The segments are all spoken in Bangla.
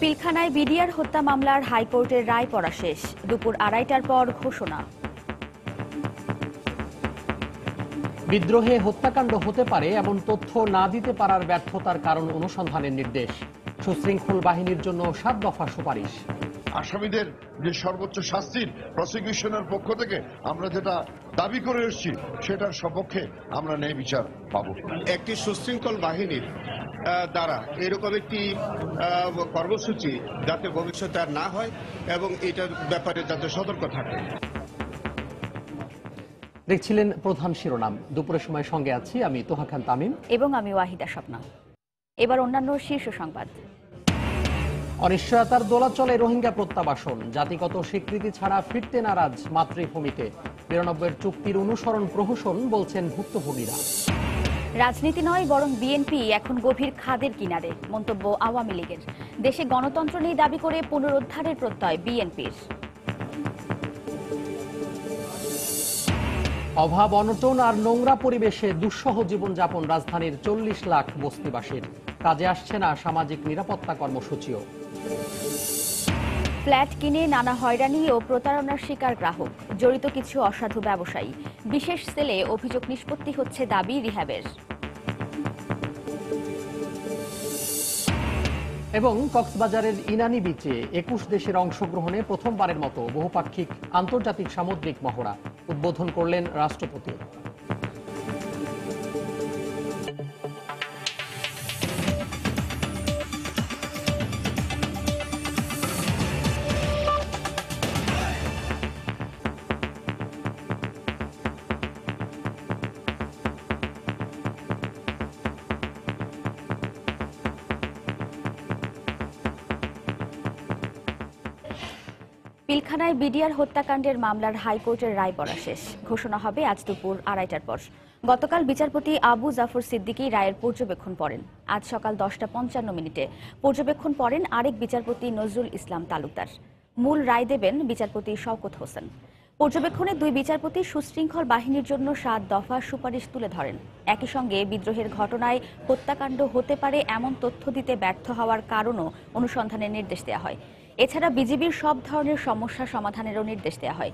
পিলখানায় বিডিআর হত্যা মামলার হাইকোর্টের রায় পড়া শেষ। দুপুর 2:30টার পর ঘোষণা। বিদ্রোহে হত্যাকাণ্ড হতে পারে এমন তথ্য না দিতে পারার ব্যর্থতার কারণ অনুসন্ধানের নির্দেশ। সুশৃঙ্খল বাহিনীর জন্য 7 দফা সুপারিশ। আসামিদের যে সর্বোচ্চ শাস্তির প্রসিকিউশনের পক্ষ থেকে আমরা যেটা দাবি করে এসেছি সেটার সপক্ষে আমরা ন্যায় বিচার পাব। একটি সুশৃঙ্খল বাহিনীর দ্বারা এরকম একটি কর্মসূচি যাতে ভবিষ্যতে আর না হয় এবং এটার ব্যাপারে যাতে সতর্ক থাকে। দেখছিলেন প্রধান শিরোনাম। দুপুরের সময় সঙ্গে আছি আমি তোহা খান তামিম এবং আমি ওয়াহিদা স্বপ্না। এবার অন্যান্য শীর্ষ সংবাদ। অনিশ্চয়তার দোলাচলে রোহিঙ্গা প্রত্যাবাসন, জাতিগত স্বীকৃতি ছাড়া ফিরতে নারাজ মাতৃভূমিতে। 92 চুক্তির অনুসরণ প্রহসন বলছেন ভুক্তভোগীরা। রাজনীতি নয় বরং বিএনপি এখন গভীর খাদের কিনারে, মন্তব্য আওয়ামী লীগের। দেশে গণতন্ত্র নেই দাবি করে পুনরুদ্ধারের প্রত্যয় বিএনপির। অভাব, অনটন আর নোংরা পরিবেশে দুঃসহ জীবনযাপন রাজধানীর 40 লাখ বস্তিবাসীর। কাজে আসছে না সামাজিক নিরাপত্তা কর্মসূচিও। ফ্ল্যাট কিনে নানা হয়রানি ও প্রতারণার শিকার গ্রাহক, জড়িত কিছু অসাধু ব্যবসায়ী। বিশেষ সেলে অভিযোগ নিষ্পত্তি হচ্ছে দাবি রিহ্যাবের। এবং কক্সবাজারের ইনানি বিচে 21 দেশের অংশগ্রহণে প্রথমবারের মতো বহুপাক্ষিক আন্তর্জাতিক সামুদ্রিক মহড়া উদ্বোধন করলেন রাষ্ট্রপতি। পিলখানায় বিডিআর হত্যাকাণ্ডের মামলার হাইকোর্টের রায় পড়া শেষ। ঘোষণা হবে আজ দুপুর 2:30টার পর। গতকাল বিচারপতি আবু জাফর সিদ্দিকী রায়ের পর্যবেক্ষণ পড়েন। আজ সকাল 10:55 পর্যবেক্ষণ পড়েন আরেক বিচারপতি নজরুল ইসলাম তালুকদার। মূল রায় দেবেন বিচারপতি শওকত হোসেন। পর্যবেক্ষণে 2 বিচারপতি সুশৃঙ্খল বাহিনীর জন্য 7 দফা সুপারিশ তুলে ধরেন। একই সঙ্গে বিদ্রোহের ঘটনায় হত্যাকাণ্ড হতে পারে এমন তথ্য দিতে ব্যর্থ হওয়ার কারণও অনুসন্ধানের নির্দেশ দেওয়া হয়। এছাড়া বিজিবির সব ধরনের সমস্যা সমাধানেরও নির্দেশ দেওয়া হয়।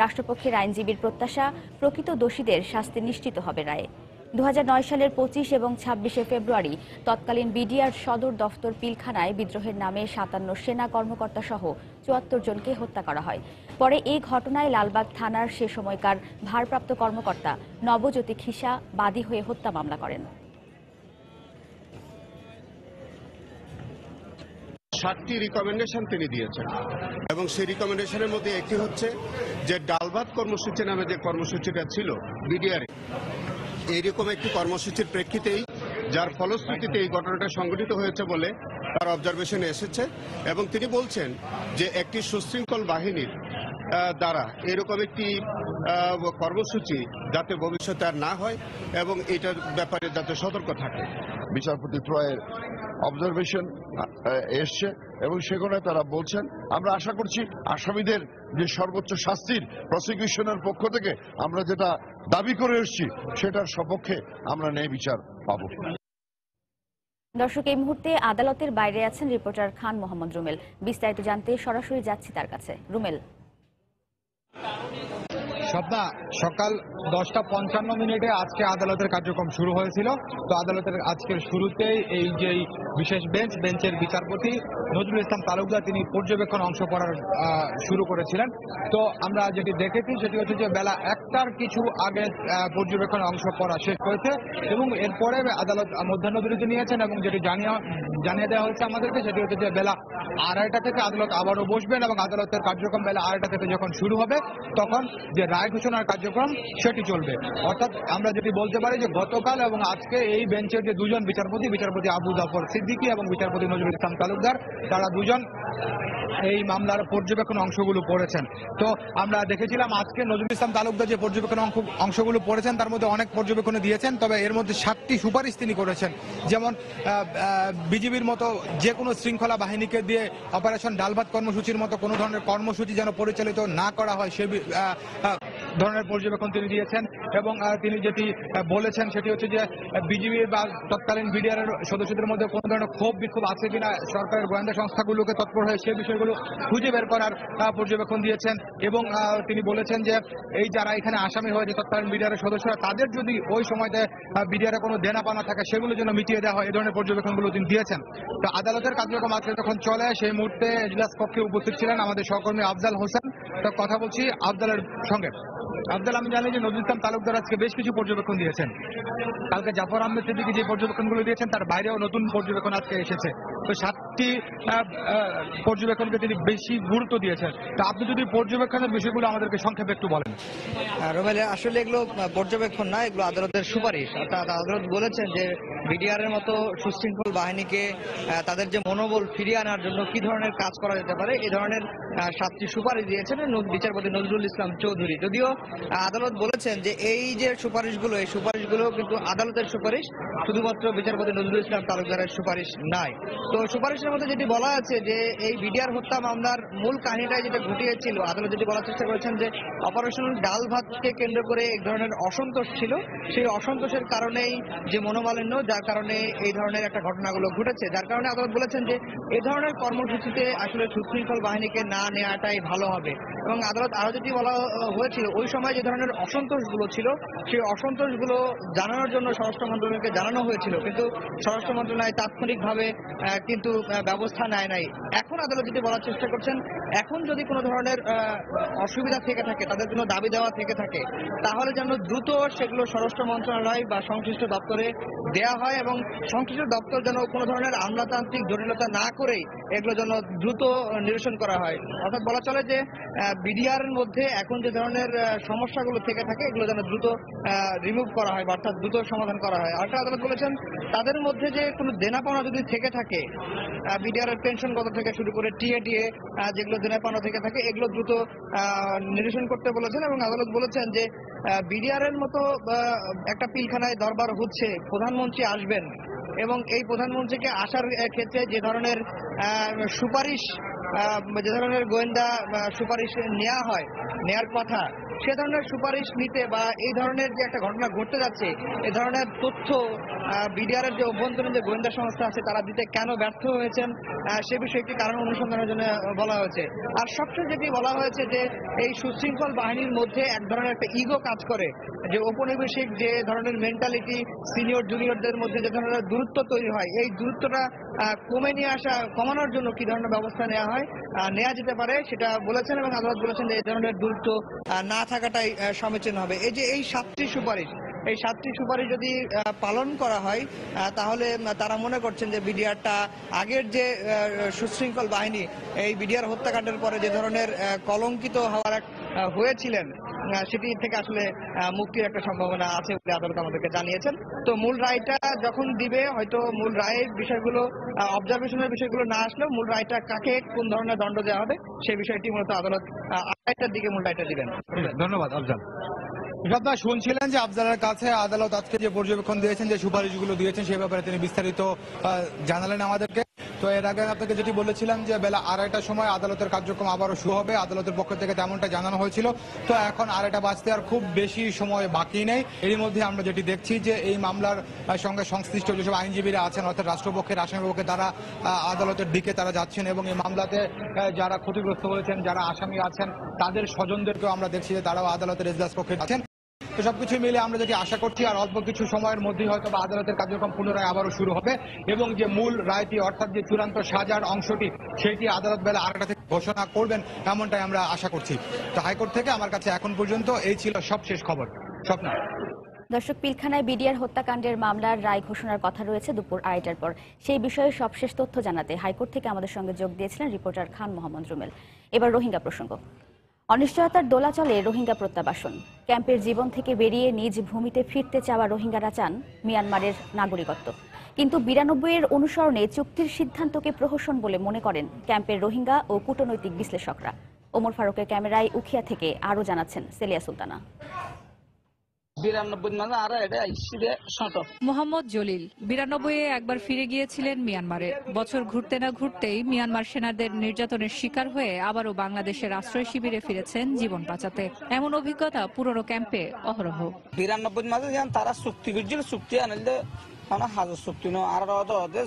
রাষ্ট্রপক্ষের আইনজীবীর প্রত্যাশা, প্রকৃত দোষীদের শাস্তি নিশ্চিত হবে রায়ে। 2009 সালের 25 এবং 26 ফেব্রুয়ারি তৎকালীন বিডিআর সদর দফতর পিলখানায় বিদ্রোহের নামে 57 সেনা কর্মকর্তা সহ 74 জনকে হত্যা করা হয়। পরে এই ঘটনায় লালবাগ থানার সে সময়কার ভারপ্রাপ্ত কর্মকর্তা নবজ্যোতি খিসা বাদী হয়ে হত্যা মামলা করেন। 7টি রিকমেন্ডেশন তিনি দিয়েছেন এবং সেই রিকমেন্ডেশনের মধ্যে একটি হচ্ছে যে ডালভাত কর্মসূচি নামে যে কর্মসূচিটা ছিল বিডিআরে, এইরকম একটি কর্মসূচির প্রেক্ষিতেই যার ফলশ্রুতিতে এই ঘটনাটা সংঘটিত হয়েছে বলে তার অবজারভেশনে এসেছে এবং তিনি বলছেন যে একটি সুশৃঙ্খল বাহিনীর দ্বারা এরকম একটি কর্মসূচি যাতে ভবিষ্যতে আর না হয় এবং এটার ব্যাপারে যাতে সতর্ক থাকে। বিচারপতি ত্রয়ের অবজারভেশন এসছে এবং সেখানে তারা বলছেন, আমরা আশা করছি আসামিদের যে সর্বোচ্চ শাস্তির প্রসিকিউশনের পক্ষ থেকে আমরা যেটা দাবি করে এসেছি সেটার সপক্ষে আমরা ন্যায় বিচার পাব। দর্শক, এই মুহূর্তে আদালতের বাইরে আছেন রিপোর্টার খান মোহাম্মদ রুমেল। বিস্তারিত জানতে সরাসরি যাচ্ছি তার কাছে। রুমেল। স্বপ্না, সকাল 10:55 আজকে আদালতের কার্যক্রম শুরু হয়েছিল। তো আদালতের আজকের শুরুতেই এই যে বিশেষ বেঞ্চের বিচারপতি নজরুল ইসলাম তালুকদার তিনি পর্যবেক্ষণ অংশ পড়ার শুরু করেছিলেন। তো আমরা যেটি দেখেছি সেটি হচ্ছে যে বেলা 1টার কিছু আগে পর্যবেক্ষণ অংশ পড়া শেষ হয়েছে এবং এরপরে আদালত মধ্যাহ্ন বিরতি নিয়েছেন এবং যেটি জানিয়ে দেওয়া হয়েছে আমাদেরকে সেটি হচ্ছে যে বেলা 2:30 থেকে আদালত আবারও বসবেন এবং আদালতের কার্যক্রম বেলা 2:30 থেকে যখন শুরু হবে তখন যে রায় ঘোষণার কার্যক্রম সেটি চলবে। অর্থাৎ আমরা যেটি বলতে পারি যে গতকাল এবং আজকে এই বেঞ্চের যে 2 জন বিচারপতি আবু জাফর সিদ্দিকী এবং বিচারপতি নজরুল ইসলাম তালুকদার, তারা 2 জন এই মামলার পর্যবেক্ষণ অংশগুলো পড়েছেন। তো আমরা দেখেছিলাম আজকে নজরুল ইসলাম তালুকদার যে পর্যবেক্ষণ অংশগুলো পড়েছেন তার মধ্যে অনেক পর্যবেক্ষণে দিয়েছেন, তবে এর মধ্যে 7টি সুপারিশ তিনি করেছেন। যেমন বিজিবির মতো যে কোনো শৃঙ্খলা বাহিনীকে দিয়ে অপারেশন ডালভাত কর্মসূচির মতো কোনো ধরনের কর্মসূচি যেন পরিচালিত না করা হয় সে ধরনের পর্যবেক্ষণ তিনি দিয়েছেন। এবং তিনি যেটি বলেছেন সেটি হচ্ছে যে বিজিবি বা তৎকালীন বিডিআর এর সদস্যদের মধ্যে কোনো ধরনের ক্ষোভ বিক্ষোভ আছে কিনা সরকারের গোয়েন্দা সংস্থাগুলোকে তৎপর হয়ে সেই বিষয়গুলো খুঁজে বের করার পর্যবেক্ষণ দিয়েছেন। এবং তিনি বলেছেন যে এই যারা এখানে আসামি হয়েছে তৎকালীন বিডিআর এর সদস্যরা, তাদের যদি ওই সময়তে বিডিআর এর কোনো দেনা পাওনা থাকে সেগুলো যেন মিটিয়ে দেওয়া হয়, এই ধরনের পর্যবেক্ষণগুলো তিনি দিয়েছেন। তো আদালতের কার্যক্রম আজকে যখন চলে সেই মুহূর্তে এজলাস কক্ষে উপস্থিত ছিলেন আমাদের সহকর্মী আফজাল হোসেন। তো কথা বলছি আফজালের সঙ্গে। আফজাল, আমি জানি যে নজরুল ইসলাম তালুকদার আজকে বেশ কিছু পর্যবেক্ষণ দিয়েছেন। কালকে জাফর আহমেদ সিদ্দিকী যে পর্যবেক্ষণগুলো দিয়েছেন তার বাইরেও নতুন পর্যবেক্ষণ আজকে এসেছে। তো 7টি পর্যবেক্ষণকে তিনি বেশি গুরুত্ব দিয়েছেন। তো আপনি যদি পর্যবেক্ষণের বিষয়গুলো আমাদেরকে সংক্ষেপে একটু বলেন। রোমেল, আসলে এগুলো পর্যবেক্ষণ না, এগুলো আদালতের সুপারিশ। অর্থাৎ আদালত বলেছেন যে বিডিআর এর মতো সুশৃঙ্খল বাহিনীকে তাদের যে মনোবল ফিরিয়ে আনার জন্য কি ধরনের কাজ করা যেতে পারে, এই ধরনের 7টি সুপারিশ দিয়েছেন বিচারপতি নজরুল ইসলাম চৌধুরী। যদিও আদালত বলেছেন যে এই যে সুপারিশগুলো, এই সুপারিশগুলো কিন্তু আদালতের সুপারিশ, শুধুমাত্র বিচারপতি নজরুল ইসলাম তালুকদারের সুপারিশ নাই। তো সুপারিশের মধ্যে যেটি বলা আছে যে এই বিডিআর হত্যা মামলার মূল কাহিনীটাই যেটা ঘটিয়েছিল, আদালত যেটি বলার চেষ্টা করেছেন যে অপারেশন ডাল ভাতকে কেন্দ্র করে এক ধরনের অসন্তোষ ছিল, সেই অসন্তোষের কারণেই যে মনোমালিন্য, যার কারণে এই ধরনের একটা ঘটনাগুলো ঘটেছে। যার কারণে আদালত বলেছেন যে এই ধরনের কর্মসূচিতে আসলে সুশৃঙ্খল বাহিনীকে না নেওয়াটাই ভালো হবে। এবং আদালত আরো যেটি বলা হয়েছিল, ওই সময় যে ধরনের অসন্তোষগুলো ছিল সেই অসন্তোষগুলো জানানোর জন্য স্বরাষ্ট্র মন্ত্রণালয়কে জানানো হয়েছিল, কিন্তু স্বরাষ্ট্র মন্ত্রণালয় তাৎক্ষণিকভাবে কিন্তু ব্যবস্থা নেয় নাই। এখন আদালত যেটি বলার চেষ্টা করছেন, এখন যদি কোনো ধরনের অসুবিধা থেকে থাকে, তাদের কোনো দাবি দেওয়া থেকে থাকে, তাহলে যেন দ্রুত সেগুলো স্বরাষ্ট্র মন্ত্রণালয় বা সংশ্লিষ্ট দপ্তরে দেয়া হয় এবং সংশ্লিষ্ট দপ্তর যেন কোনো ধরনের আমলাতান্ত্রিক জটিলতা না করেই এগুলো যেন দ্রুত নিরসন করা হয়। অর্থাৎ বলা চলে যে বিডিআর এর মধ্যে এখন যে ধরনের সমস্যাগুলো থেকে থাকে এগুলো যেন দ্রুত রিমুভ করা হয়, অর্থাৎ দ্রুত সমাধান করা হয়। আর আদালত বলেছেন তাদের মধ্যে যে কোনো দেনা পাওনা যদি থেকে থাকে, বিডিআর এর পেনশনগত থেকে শুরু করে টিএ যেগুলো দেনা পাওনা থেকে থাকে, এগুলো দ্রুত নিরসন করতে বলেছেন। এবং আদালত বলেছেন যে বিডিআর এর মতো একটা পিলখানায় দরবার হচ্ছে, প্রধানমন্ত্রী আসবেন এবং এই প্রধানমন্ত্রীকে আসার ক্ষেত্রে যে ধরনের সুপারিশ, যে ধরনের গোয়েন্দা সুপারিশ নেওয়ার কথা, সে ধরনের সুপারিশ নিতে বা এই ধরনের যে একটা ঘটনা ঘটতে যাচ্ছে, এই ধরনের তথ্য বিডিআর এর যে অভ্যন্তরীণ যে গোয়েন্দা সংস্থা আছে তারা দিতে কেন ব্যর্থ হয়েছেন, সে বিষয়ে একটি কারণ অনুসন্ধানের জন্য বলা হয়েছে। আর সবচেয়ে যেটি বলা হয়েছে যে এই সুশৃঙ্খল বাহিনীর মধ্যে এক ধরনের একটা ইগো কাজ করে, যে ঔপনিবেশিক যে ধরনের মেন্টালিটি, সিনিয়র জুনিয়রদের মধ্যে যে ধরনের দূরত্ব তৈরি হয়, এই দূরত্বটা কমানোর জন্য কি ধরনের ব্যবস্থা নেওয়া যেতে পারে সেটা বলেছেন। এবং আদালত বলেছেন যে এই ধরনের দূরত্ব না থাকাটাই সমীচীন হবে। এই যে এই 7টি সুপারিশ, এই 7টি সুপারিশ যদি পালন করা হয় তাহলে তারা মনে করছেন যে বিডিআরটা আগের যে সুশৃঙ্খল বাহিনী এই বিডিআর হত্যাকাণ্ডের পরে যে ধরনের কলঙ্কিত হওয়ার হয়েছিলেন, সেটি থেকে আসলে মুক্তির একটা সম্ভাবনা আছে বলে আদালত আমাদেরকে জানিয়েছেন। তো মূল রায়টা যখন দিবে, হয়তো মূল রায়ের বিষয়গুলো, অবজারভেশনের বিষয়গুলো না আসলেও মূল রায়টা কাকে কোন ধরনের দণ্ড দেওয়া হবে সেই বিষয়টি মূলত আদালত 8টার দিকে মূল রায়টা দিবেন। ধন্যবাদ আফজাল। আপনারা শুনছিলেন যে আফজালের কাছে আদালত আজকে যে পর্যবেক্ষণ দিয়েছেন, যে সুপারিশগুলো দিয়েছেন সে ব্যাপারে তিনি বিস্তারিত জানালেন আমাদেরকে। তো এর আগে আপনাকে যেটি বলেছিলাম যে বেলা 2:30টার সময় আদালতের কার্যক্রম আবারও শুরু হবে, আদালতের পক্ষ থেকে তেমনটা জানানো হয়েছিল। তো এখন 2:30 বাজতে আর খুব বেশি সময় বাকি নেই। এরই মধ্যে আমরা যেটি দেখছি যে এই মামলার সঙ্গে সংশ্লিষ্ট যেসব আইনজীবীরা আছেন, অর্থাৎ রাষ্ট্রপক্ষের আসামিপক্ষে, তারা আদালতের দিকে তারা যাচ্ছেন এবং এই মামলাতে যারা ক্ষতিগ্রস্ত হয়েছেন, যারা আসামি আছেন, তাদের স্বজনদেরকেও আমরা দেখছি যে তারাও আদালতের এজলাস কক্ষে আছেন। তো সবকিছু মিলে আমরা যেটি আশা করছি আর অল্প কিছু সময়ের মধ্যেই হয়তো বা আদালতের কার্যক্রম পুনরায় আবারও শুরু হবে এবং যে মূল রায়টি, অর্থাৎ যে চূড়ান্ত সাজার অংশটি, সেটি আদালত বেলা 2:30 থেকে ঘোষণা করবেন, এমনটাই আমরা আশা করছি। তো হাইকোর্ট থেকে আমার কাছে এখন পর্যন্ত এই ছিল সবশেষ খবর। স্বপ্না। দর্শক, পিলখানায় বিডিআর হত্যাকাণ্ডের মামলার রায় ঘোষণার কথা রয়েছে দুপুর 2:30টার পর। সেই বিষয়ে সবশেষ তথ্য জানাতে হাইকোর্ট থেকে আমাদের সঙ্গে যোগ দিয়েছিলেন রিপোর্টার খান মোহাম্মদ রুমেল। এবার রোহিঙ্গা প্রসঙ্গ। অনিশ্চয়তার দোলাচলে রোহিঙ্গা প্রত্যাবাসন। ক্যাম্পের জীবন থেকে বেরিয়ে নিজ ভূমিতে ফিরতে চাওয়া রোহিঙ্গারা চান মিয়ানমারের নাগরিকত্ব, কিন্তু 92-এর অনুসরণে চুক্তির সিদ্ধান্তকে প্রহসন বলে মনে করেন ক্যাম্পের রোহিঙ্গা ও কূটনৈতিক বিশ্লেষকরা। ওমর ফারুকের ক্যামেরায় উখিয়া থেকে আরও জানাচ্ছেন সেলিয়া সুলতানা। মোহাম্মদ জলিল 92-এ একবার ফিরে গিয়েছিলেন মিয়ানমারে। বছর ঘুরতে না ঘুরতেই মিয়ানমার সেনাদের নির্যাতনের শিকার হয়ে আবারও বাংলাদেশের আশ্রয় শিবিরে ফিরেছেন জীবন বাঁচাতে। এমন অভিজ্ঞতা পুরনো ক্যাম্পে অহরহ। 92 মাঝে যেন তারা চুক্তি করছিল, চুক্তি আনলে হাজার চুক্তি নো আর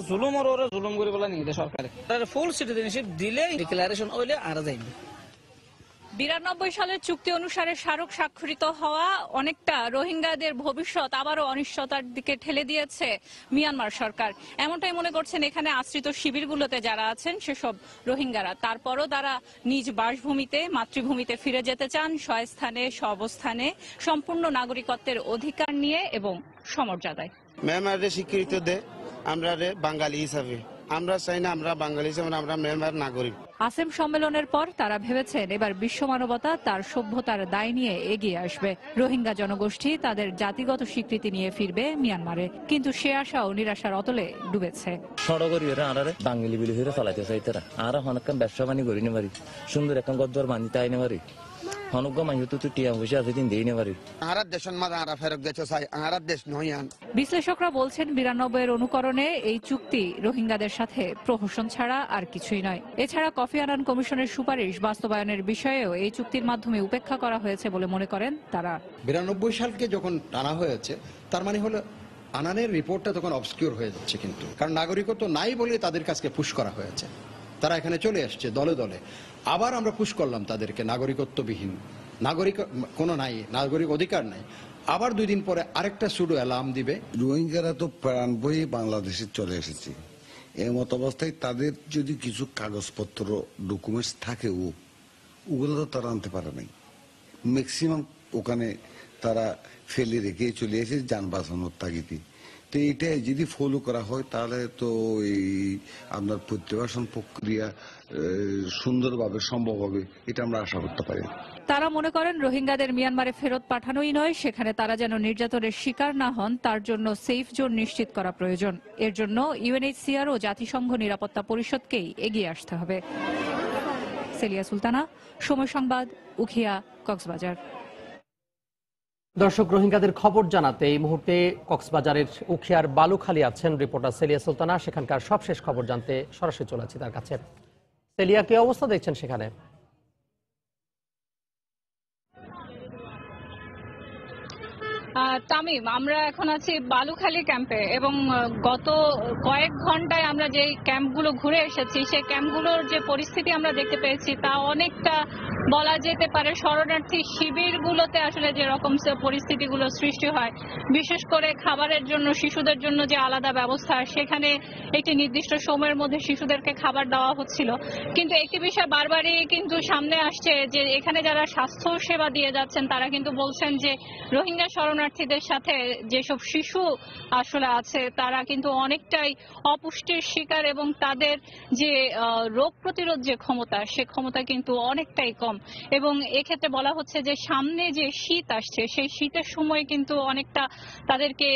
জুলুমর জুলুম করে বলে নিয়ে সরকারে ফুল সিটিজেনশিপ দিলে ডিক্লারেশন হইলে আর যাইবে। 92 সালের চুক্তি অনুসারে স্মারক স্বাক্ষরিত হওয়া অনেকটা রোহিঙ্গাদের ভবিষ্যৎ আবারও অনিশ্চয়তার দিকে ঠেলে দিয়েছে মিয়ানমার সরকার। এমনটাই মনে করছেন এখানে আশ্রিত শিবিরগুলোতে যারা আছেন সেসব রোহিঙ্গারা। তারপরও তারা নিজ বাসভূমিতে মাতৃভূমিতে ফিরে যেতে চান স্বস্থানে স্বঅবস্থানে, সম্পূর্ণ নাগরিকত্বের অধিকার নিয়ে এবং সমর্যাদায়। মিয়ানমারের স্বীকৃতি দেয় আমরা বাঙালি হিসাবে, আমরা চাই না আমরা বাঙালি হিসাবে আমরা মিয়ানমার নাগরিক। আসেম সম্মেলনের পর তারা ভেবেছেন এবার বিশ্ব মানবতা তার সভ্যতার দায় নিয়ে এগিয়ে আসবে। রোহিঙ্গা জনগোষ্ঠী তাদের জাতিগত স্বীকৃতি নিয়ে ফিরবে মিয়ানমারে, কিন্তু সে আশাও নিরাশার অতলে ডুবেছে। বাঙালি বিলি হয়ে চালাইতে চাই তারা আর অনেকক্ষণ ব্যবসা বাণী করি না পারি, সুন্দর এখন গদ্দর বানিতে আইনে পারি, বিশ্লেষকরা বলছেন 92-এর অনুকরণে এই চুক্তি রোহিঙ্গাদের সাথে প্রহসন ছাড়া আর কিছুই নয়। এছাড়া কফি আনান কমিশনের সুপারিশ বাস্তবায়নের বিষয়েও এই চুক্তির মাধ্যমে উপেক্ষা করা হয়েছে বলে মনে করেন তারা। 92 সালকে যখন টানা হয়েছে তার মানে হলো আনানের রিপোর্টটা তখন অবস্কিউর হয়ে যাচ্ছে, কিন্তু কারণ নাগরিকত্ব নাই বলে তাদের কাছে পুশ করা হয়েছে। তারা এখানে চলে আসছে দলে দলে, আবার আমরা পুশ করলাম তাদেরকে নাগরিকত্ববিহীন, নাগরিক কোনো নাই, নাগরিক অধিকার নাই। আবার 2 দিন পরে আরেকটা সুডো অ্যালার্ম দিবে। রোহিঙ্গারা তো প্রাণ বয়ে বাংলাদেশে চলে এসেছে, এমত অবস্থায় তাদের যদি কিছু কাগজপত্র ডকুমেন্টস থাকে ওগুলো তো তারা আনতে পারে নাই। ম্যাক্সিমাম ওখানে তারা ফেলে রেখে চলে এসে যান বাঁচানোর তাগিদে। তো এটা যদি ফলো করা হয় তাহলে তো এই আপনার প্রত্যাবাসন প্রক্রিয়া সুন্দরভাবে সম্ভব হবে, এটা আমরা আশা করতে পারি। তারা মনে করেন রোহিঙ্গাদের মিয়ানমারে ফেরত পাঠানোই নয়, সেখানে তারা যেন নির্যাতনের শিকার না হন তার জন্য সেফ জোন নিশ্চিত করা প্রয়োজন। এর জন্য ইউএনএইচসিআর ও জাতিসংঘ নিরাপত্তা পরিষদকেই এগিয়ে আসতে হবে। সেলিয়া সুলতানা, সময় সংবাদ, উখিয়া, কক্সবাজার। দর্শক, রোহিঙ্গাদের খবর জানাতে এই মুহূর্তে কক্সবাজারের উখিয়ার বালুখালী আছেন রিপোর্টার সেলিয়া সুলতানা। সেখানকার সবশেষ খবর জানতে সরাসরি চলে যাচ্ছি তার কাছে। সেলিয়া, কি অবস্থা দেখছেন সেখানে? তামিম, আমরা এখন আছি বালুখালী ক্যাম্পে এবং গত কয়েক ঘন্টায় আমরা যে ক্যাম্পগুলো ঘুরে এসেছি সেই ক্যাম্পগুলোর যে পরিস্থিতি আমরা দেখতে পেয়েছি তা অনেকটা বলা যেতে পারে শরণার্থী শিবিরগুলোতে আসলে যেরকম পরিস্থিতিগুলো সৃষ্টি হয়, বিশেষ করে খাবারের জন্য শিশুদের জন্য যে আলাদা ব্যবস্থা, সেখানে একটি নির্দিষ্ট সময়ের মধ্যে শিশুদেরকে খাবার দেওয়া হচ্ছিল। কিন্তু একটি বিষয় বারবারই কিন্তু সামনে আসছে যে এখানে যারা স্বাস্থ্য সেবা দিয়ে যাচ্ছেন তারা কিন্তু বলছেন যে রোহিঙ্গা শরণার্থীদের সাথে যেসব শিশু আসলে আছে তারা কিন্তু অনেকটাই অপুষ্টির শিকার এবং তাদের যে রোগ প্রতিরোধ যে ক্ষমতা সে ক্ষমতা কিন্তু অনেকটাই কম। এবং এক্ষেত্রে বলা হচ্ছে যে সামনে যে শীত আসছে সেই শীতের সময় কিন্তু অনেকটা তাদেরকে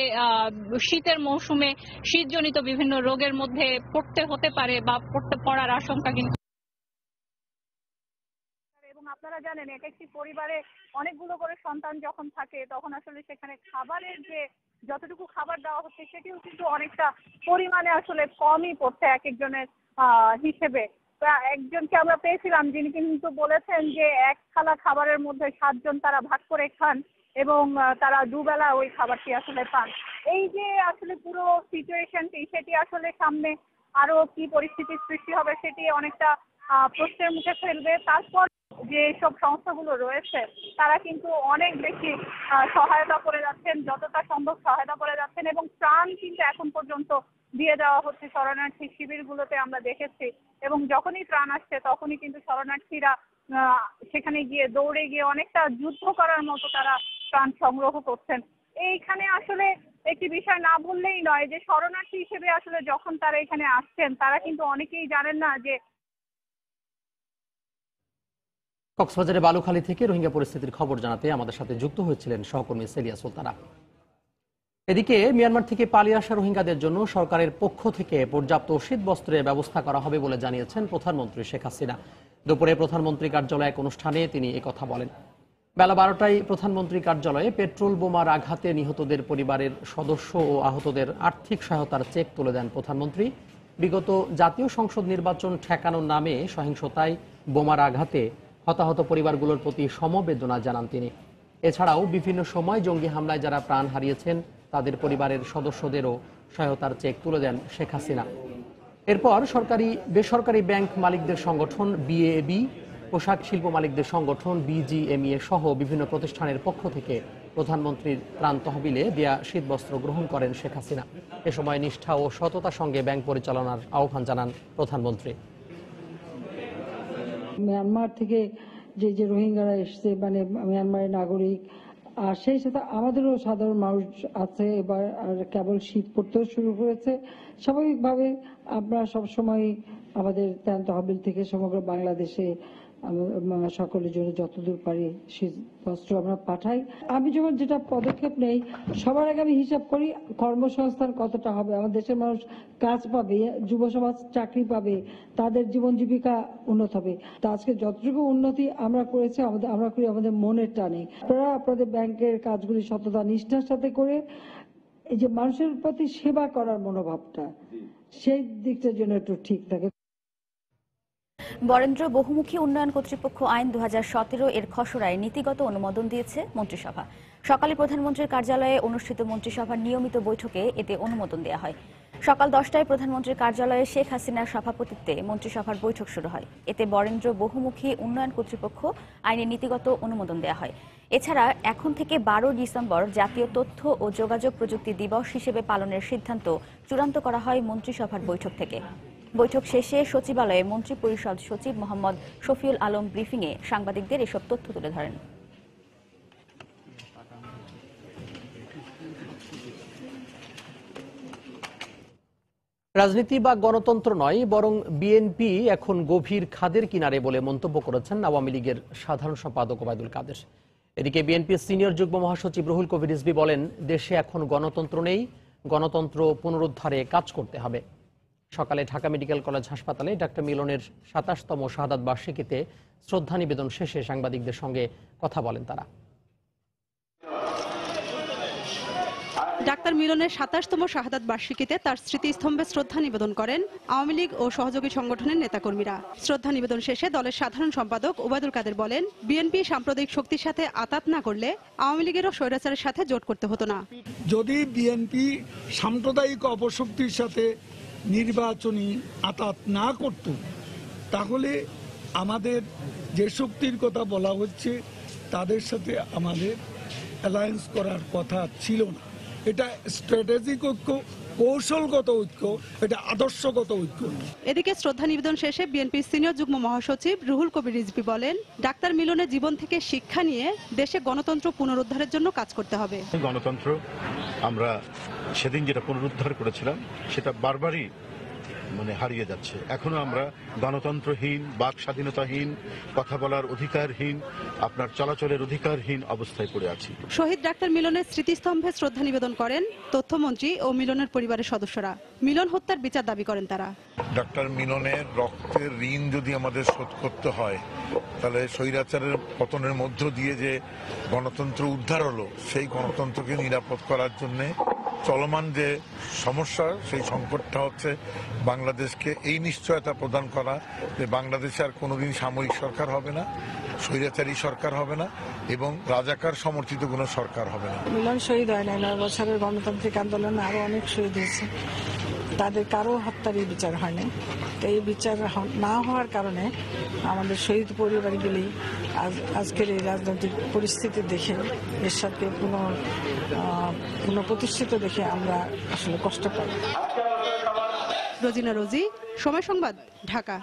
শীতের মৌসুমে শীতজনিত বিভিন্ন রোগের মধ্যে পড়তে হতে পারে বা পড়ার আশঙ্কা কিন্তু। আপনারা জানেন এক একটি পরিবারে অনেকগুলো করে সন্তান যখন থাকে তখন আসলে সেখানে খাবারের যে যতটুকু খাবার দেওয়া হচ্ছে সেটিও কিন্তু অনেকটা পরিমাণে আসলে কমই পড়ছে এক একজনের হিসেবে। একজনকে আমরা পেয়েছিলাম যিনি কিন্তু বলেছেন যে এক থালা খাবারের মধ্যে 7 জন তারা ভাগ করে খান এবং তারা দুবেলা ওই খাবারটি আসলে পান। এই যে আসলে পুরো সিচুয়েশনটি সেটি আসলে সামনে আরো কি পরিস্থিতির সৃষ্টি হবে সেটি অনেকটা প্রশ্নের মুখে ফেলবে। তারপর যে সব সংস্থাগুলো রয়েছে তারা কিন্তু অনেক বেশি সহায়তা করে যাচ্ছেন, যতটা সম্ভব সহায়তা করে যাচ্ছেন এবং ত্রাণ কিন্তু এখন পর্যন্ত দিয়ে দেওয়া হচ্ছে শরণার্থী শিবিরগুলোতে আমরা দেখেছি। এবং যখনই ত্রাণ আসছে তখনই কিন্তু শরণার্থীরা সেখানে গিয়ে দৌড়ে গিয়ে অনেকটা যুদ্ধ করার মতো তারা ত্রাণ সংগ্রহ করছেন। এইখানে আসলে একটি বিষয় না বললেই নয় যে শরণার্থী হিসেবে আসলে যখন তারা এখানে আসছেন তারা কিন্তু অনেকেই জানেন না যে কক্সবাজারে বালুখালী থেকে রোহিঙ্গা পরিস্থিতির খবর জানাতে আমাদের সাথে যুক্ত হয়েছিলেন সহকর্মী সেলিয়া সুলতানা। এদিকে মিয়ানমার থেকে পালিয়ে আসা রোহিঙ্গাদের জন্য সরকারের পক্ষ থেকে পর্যাপ্ত শীতবস্ত্রের ব্যবস্থা করা হবে বলে জানিয়েছেন প্রধানমন্ত্রী শেখ হাসিনা। দুপুরে প্রধানমন্ত্রী কার্যালয়ে এক অনুষ্ঠানে তিনি একথা বলেন। বেলা 12টায় প্রধানমন্ত্রী কার্যালয়ে পেট্রোল বোমার আঘাতে নিহতদের পরিবারের সদস্য ও আহতদের আর্থিক সহায়তার চেক তুলে দেন প্রধানমন্ত্রী। বিগত জাতীয় সংসদ নির্বাচন ঠেকানোর নামে সহিংসতায় বোমার আঘাতে হতাহত পরিবারগুলোর প্রতি সমবেদনা জানান তিনি। এছাড়াও বিভিন্ন সময় জঙ্গি হামলায় যারা প্রাণ হারিয়েছেন তাদের পরিবারের সদস্যদেরও সহায়তার চেক তুলে দেন শেখ হাসিনা। এরপর সরকারি বেসরকারি ব্যাংক মালিকদের সংগঠন বিএবি, পোশাক শিল্প মালিকদের সংগঠন বিজিএমইএ সহ বিভিন্ন প্রতিষ্ঠানের পক্ষ থেকে প্রধানমন্ত্রীর ত্রাণ তহবিলে দেয়া শীতবস্ত্র গ্রহণ করেন শেখ হাসিনা। এ সময় নিষ্ঠা ও সততার সঙ্গে ব্যাংক পরিচালনার আহ্বান জানান প্রধানমন্ত্রী। মিয়ানমার থেকে যে রোহিঙ্গারা এসছে, মানে মিয়ানমারের নাগরিক, আর সেই সাথে আমাদেরও সাধারণ মানুষ আছে। এবার আর কেবল শীত পড়তেও শুরু করেছে। স্বাভাবিকভাবে আমরা সবসময় আমাদের ত্রাণ তহবিল থেকে সমগ্র বাংলাদেশে সকলের জন্য যতদূর পারি শীত বস্ত্র আমরা পাঠাই। আমি যখন যেটা পদক্ষেপ নেই, সবার আগে আমি হিসাব করি কর্মসংস্থান কতটা হবে, আমার দেশের মানুষ কাজ পাবে, যুব সমাজ চাকরি পাবে, তাদের জীবন জীবিকা উন্নত হবে। তা আজকে যতটুকু উন্নতি আমরা করেছি আমরা করি আমাদের মনের টানে। আপনারা আপনাদের ব্যাংকের কাজগুলি সততা নিষ্ঠার সাথে করে এই যে মানুষের প্রতি সেবা করার মনোভাবটা, সেই দিকটার জন্য একটু ঠিক থাকে। বরেন্দ্র বহুমুখী উন্নয়ন কর্তৃপক্ষ আইন 2017 এর খসড়ায় নীতিগত অনুমোদন দিয়েছে মন্ত্রিসভা। সকালে প্রধানমন্ত্রীর কার্যালয়ে অনুষ্ঠিত মন্ত্রিসভার নিয়মিত বৈঠকে এতে অনুমোদন দেওয়া হয়। সকাল 10টায় প্রধানমন্ত্রীর কার্যালয়ে শেখ হাসিনার সভাপতিত্বে মন্ত্রিসভার বৈঠক শুরু হয়। এতে বরেন্দ্র বহুমুখী উন্নয়ন কর্তৃপক্ষ আইনে নীতিগত অনুমোদন দেওয়া হয়। এছাড়া এখন থেকে 12 ডিসেম্বর জাতীয় তথ্য ও যোগাযোগ প্রযুক্তি দিবস হিসেবে পালনের সিদ্ধান্ত চূড়ান্ত করা হয় মন্ত্রিসভার বৈঠক থেকে। বৈঠক শেষে সচিবালয়ে মন্ত্রী পরিষদ সচিব মোহাম্মদ শফিউল আলম ব্রিফিংয়ে সাংবাদিকদের এসব তথ্য তুলে ধরেন। রাজনীতি বা গণতন্ত্র নয়, বরং বিএনপি এখন গভীর খাদের কিনারে বলে মন্তব্য করেছেন আওয়ামী লীগের সাধারণ সম্পাদক ওবায়দুল কাদের। এদিকে বিএনপির সিনিয়র যুগ্ম মহাসচিব রুহুল কবির রিজভী বলেন, দেশে এখন গণতন্ত্র নেই, গণতন্ত্র পুনরুদ্ধারে কাজ করতে হবে। সকালে ঢাকা মেডিকেল কলেজ হাসপাতালে ডাক্তার মিলনের 27তম শাহাদাত বার্ষিকীতে শ্রদ্ধা নিবেদন শেষে সাংবাদিকদের সঙ্গে কথা বলেন তারা। ডাক্তার মিলনের 27তম শাহাদাত বার্ষিকীতে তার স্মৃতিস্তম্ভে শ্রদ্ধা নিবেদন করেন আওয়ামী লীগ ও সহযোগী সংগঠনের নেতাকর্মীরা। শ্রদ্ধা নিবেদন শেষে দলের সাধারণ সম্পাদক ওবায়দুল কাদের বলেন, বিএনপি সাম্প্রদায়িক শক্তির সাথে আতাত না করলে আওয়ামী লীগেরও স্বৈরাচারের সাথে জোট করতে হতো না। যদি বিএনপি সাম্প্রদায়িক অপশক্তির সাথে নির্বাচনী আতাত না করত, তাহলে আমাদের যে শক্তির কথা বলা হচ্ছে তাদের সাথে আমাদের অ্যালায়েন্স করার কথা ছিল না। এটা স্ট্র্যাটেজিক ঐক্য, কৌশলগত ঐক্য, এটা আদর্শগত ঐক্য। এদিকে শ্রদ্ধা নিবেদন শেষে বিএনপির সিনিয়র যুগ্ম মহাসচিব রুহুল কবির রিজভী বলেন, ডাক্তার মিলনের জীবন থেকে শিক্ষা নিয়ে দেশে গণতন্ত্র পুনরুদ্ধারের জন্য কাজ করতে হবে। গণতন্ত্র আমরা সেদিন যেটা পুনরুদ্ধার করেছিলাম সেটা বারবারই হারিয়ে যাচ্ছে। এখনো আমরা গণতন্ত্রহীন, বাক স্বাধীনতাহীন, কথা বলার অধিকারহীন, আপনার চলাচলের অধিকারহীন অবস্থায় পড়ে আছি। শহীদ ডাক্তার মিলনের স্মৃতিস্তম্ভে শ্রদ্ধা নিবেদন করেন তথ্যমন্ত্রী ও মিলনের পরিবারের সদস্যরা। মিলন হত্যার বিচার দাবি করেন তারা। ডাক্তার মিলনের রক্তের ঋণ যদি আমাদের শোধ করতে হয়, তাহলে স্বৈরাচারের পতনের মধ্য দিয়ে যে গণতন্ত্র উদ্ধার হলো, সেই গণতন্ত্রকে নিরাপদ করার জন্য চলমান যে সমস্যা, সেই সংকটটা হচ্ছে বাংলাদেশকে এই নিশ্চয়তা প্রদান করা যে বাংলাদেশে আর কোনোদিন সামরিক সরকার হবে না, স্বৈরাচারী সরকার হবে না এবং রাজাকার সমর্থিত কোনো সরকার হবে না। মিলন শহীদ হয় না, 9 বছরের গণতান্ত্রিক আন্দোলনে আরো অনেক শহীদ হয়েছে, তাদের কারো হত্যারই বিচার হয়নি। তো এই বিচার না হওয়ার কারণে আমাদের শহীদ পরিবারগুলি আজকের এই রাজনৈতিক পরিস্থিতি দেখে, এরশাদকে পুনঃপ্রতিষ্ঠিত দেখে আমরা আসলে কষ্ট পাই। রোজিনা রোজি, সময় সংবাদ, ঢাকা।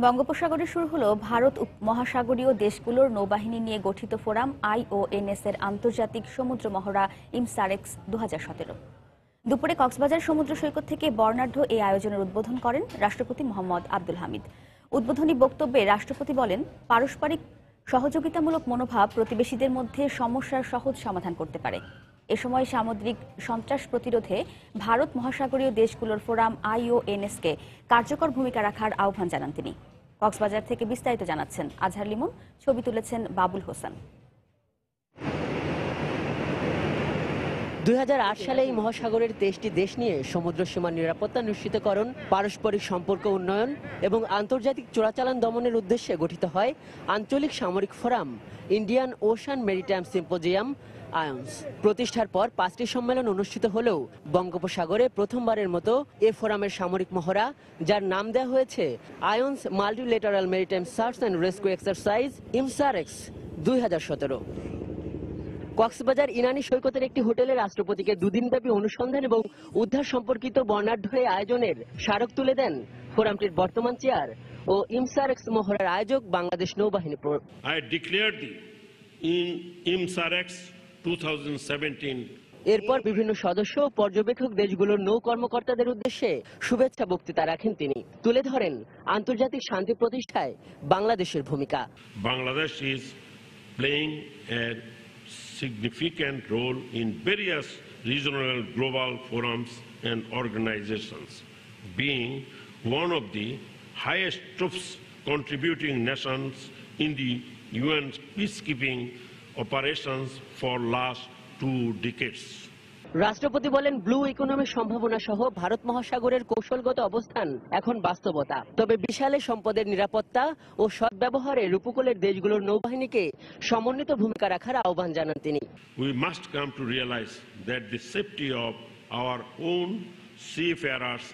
বঙ্গোপসাগরে শুরু হলো ভারত মহাসাগরীয় দেশগুলোর নৌবাহিনী নিয়ে গঠিত ফোরাম IONS এর আন্তর্জাতিক সমুদ্র মহড়া ইমসারেক্স 2017। দুপুরে কক্সবাজার সমুদ্র সৈকত থেকে বর্ণাঢ্য এই আয়োজনের উদ্বোধন করেন রাষ্ট্রপতি মোহাম্মদ আব্দুল হামিদ। উদ্বোধনী বক্তব্যে রাষ্ট্রপতি বলেন, পারস্পরিক সহযোগিতামূলক মনোভাব প্রতিবেশীদের মধ্যে সমস্যার সহজ সমাধান করতে পারে। এ সময় সামুদ্রিক সন্ত্রাস প্রতিরোধে ভারত মহাসাগরীয় দেশগুলোর ফোরাম IONS কে কার্যকর ভূমিকা রাখার আহ্বান জানান তিনি। কক্সবাজার থেকে বিস্তারিত জানাচ্ছেন আজহার লিমন, ছবি তুলেছেন বাবুল হোসেন। 2008 সালে এই মহাসাগরের 23টি দেশ নিয়ে সমুদ্র সীমার নিরাপত্তা নিশ্চিতকরণ, পারস্পরিক সম্পর্ক উন্নয়ন এবং আন্তর্জাতিক চোরাচালান দমনের উদ্দেশ্যে গঠিত হয় আঞ্চলিক সামরিক forum Indian ocean maritime symposium আয়ন্স। প্রতিষ্ঠার পর 5টি সম্মেলন অনুষ্ঠিত হলেও বঙ্গোপসাগরে প্রথমবারের মতো এ ফোরামের সামরিক মহড়া, যার নাম দেওয়া হয়েছে IONS multilateral maritime search and rescue exercise IMSAREX 2017। Cox's Bazar Inani সৈকতের একটি হোটেলে রাষ্ট্রপতিকে দুদিনব্যাপী অনুসন্ধান এবং উদ্ধার সম্পর্কিত বর্ণাঢ্য আয়োজনের স্মারক তুলে দেন ফোরামটির বর্তমান চেয়ার ও ইমসারেক্স মহড়ার আয়োজক বাংলাদেশ নৌবাহিনী। I declared the IMSAREX 2017 এরপর বিভিন্ন সদস্য ও পর্যবেক্ষক দেশগুলোর নৌ কর্মকর্তাদের উদ্দেশ্যে শুভেচ্ছা বক্তৃতা রাখেন তিনি। তুলে ধরেন আন্তর্জাতিক শান্তি প্রতিষ্ঠায় বাংলাদেশের ভূমিকা। Bangladesh is playing a significant role in various regional global forums and organizations, being one of the highest troops contributing nations in the UN peacekeeping operations for last 2 decades. রাষ্ট্রপতি বলেন, ব্লু ইকোনমির সম্ভাবনা সহ ভারত মহাসাগরের কৌশলগত অবস্থান এখন বাস্তবতা। তবে বিশাল সম্পদের নিরাপত্তা ও সদ্ব্যবহারের উপকূলের দেশগুলোর নৌবাহিনীকে সমন্বিত ভূমিকা রাখার আহ্বান জানান তিনি। We must come to realize that the safety of our own seafarers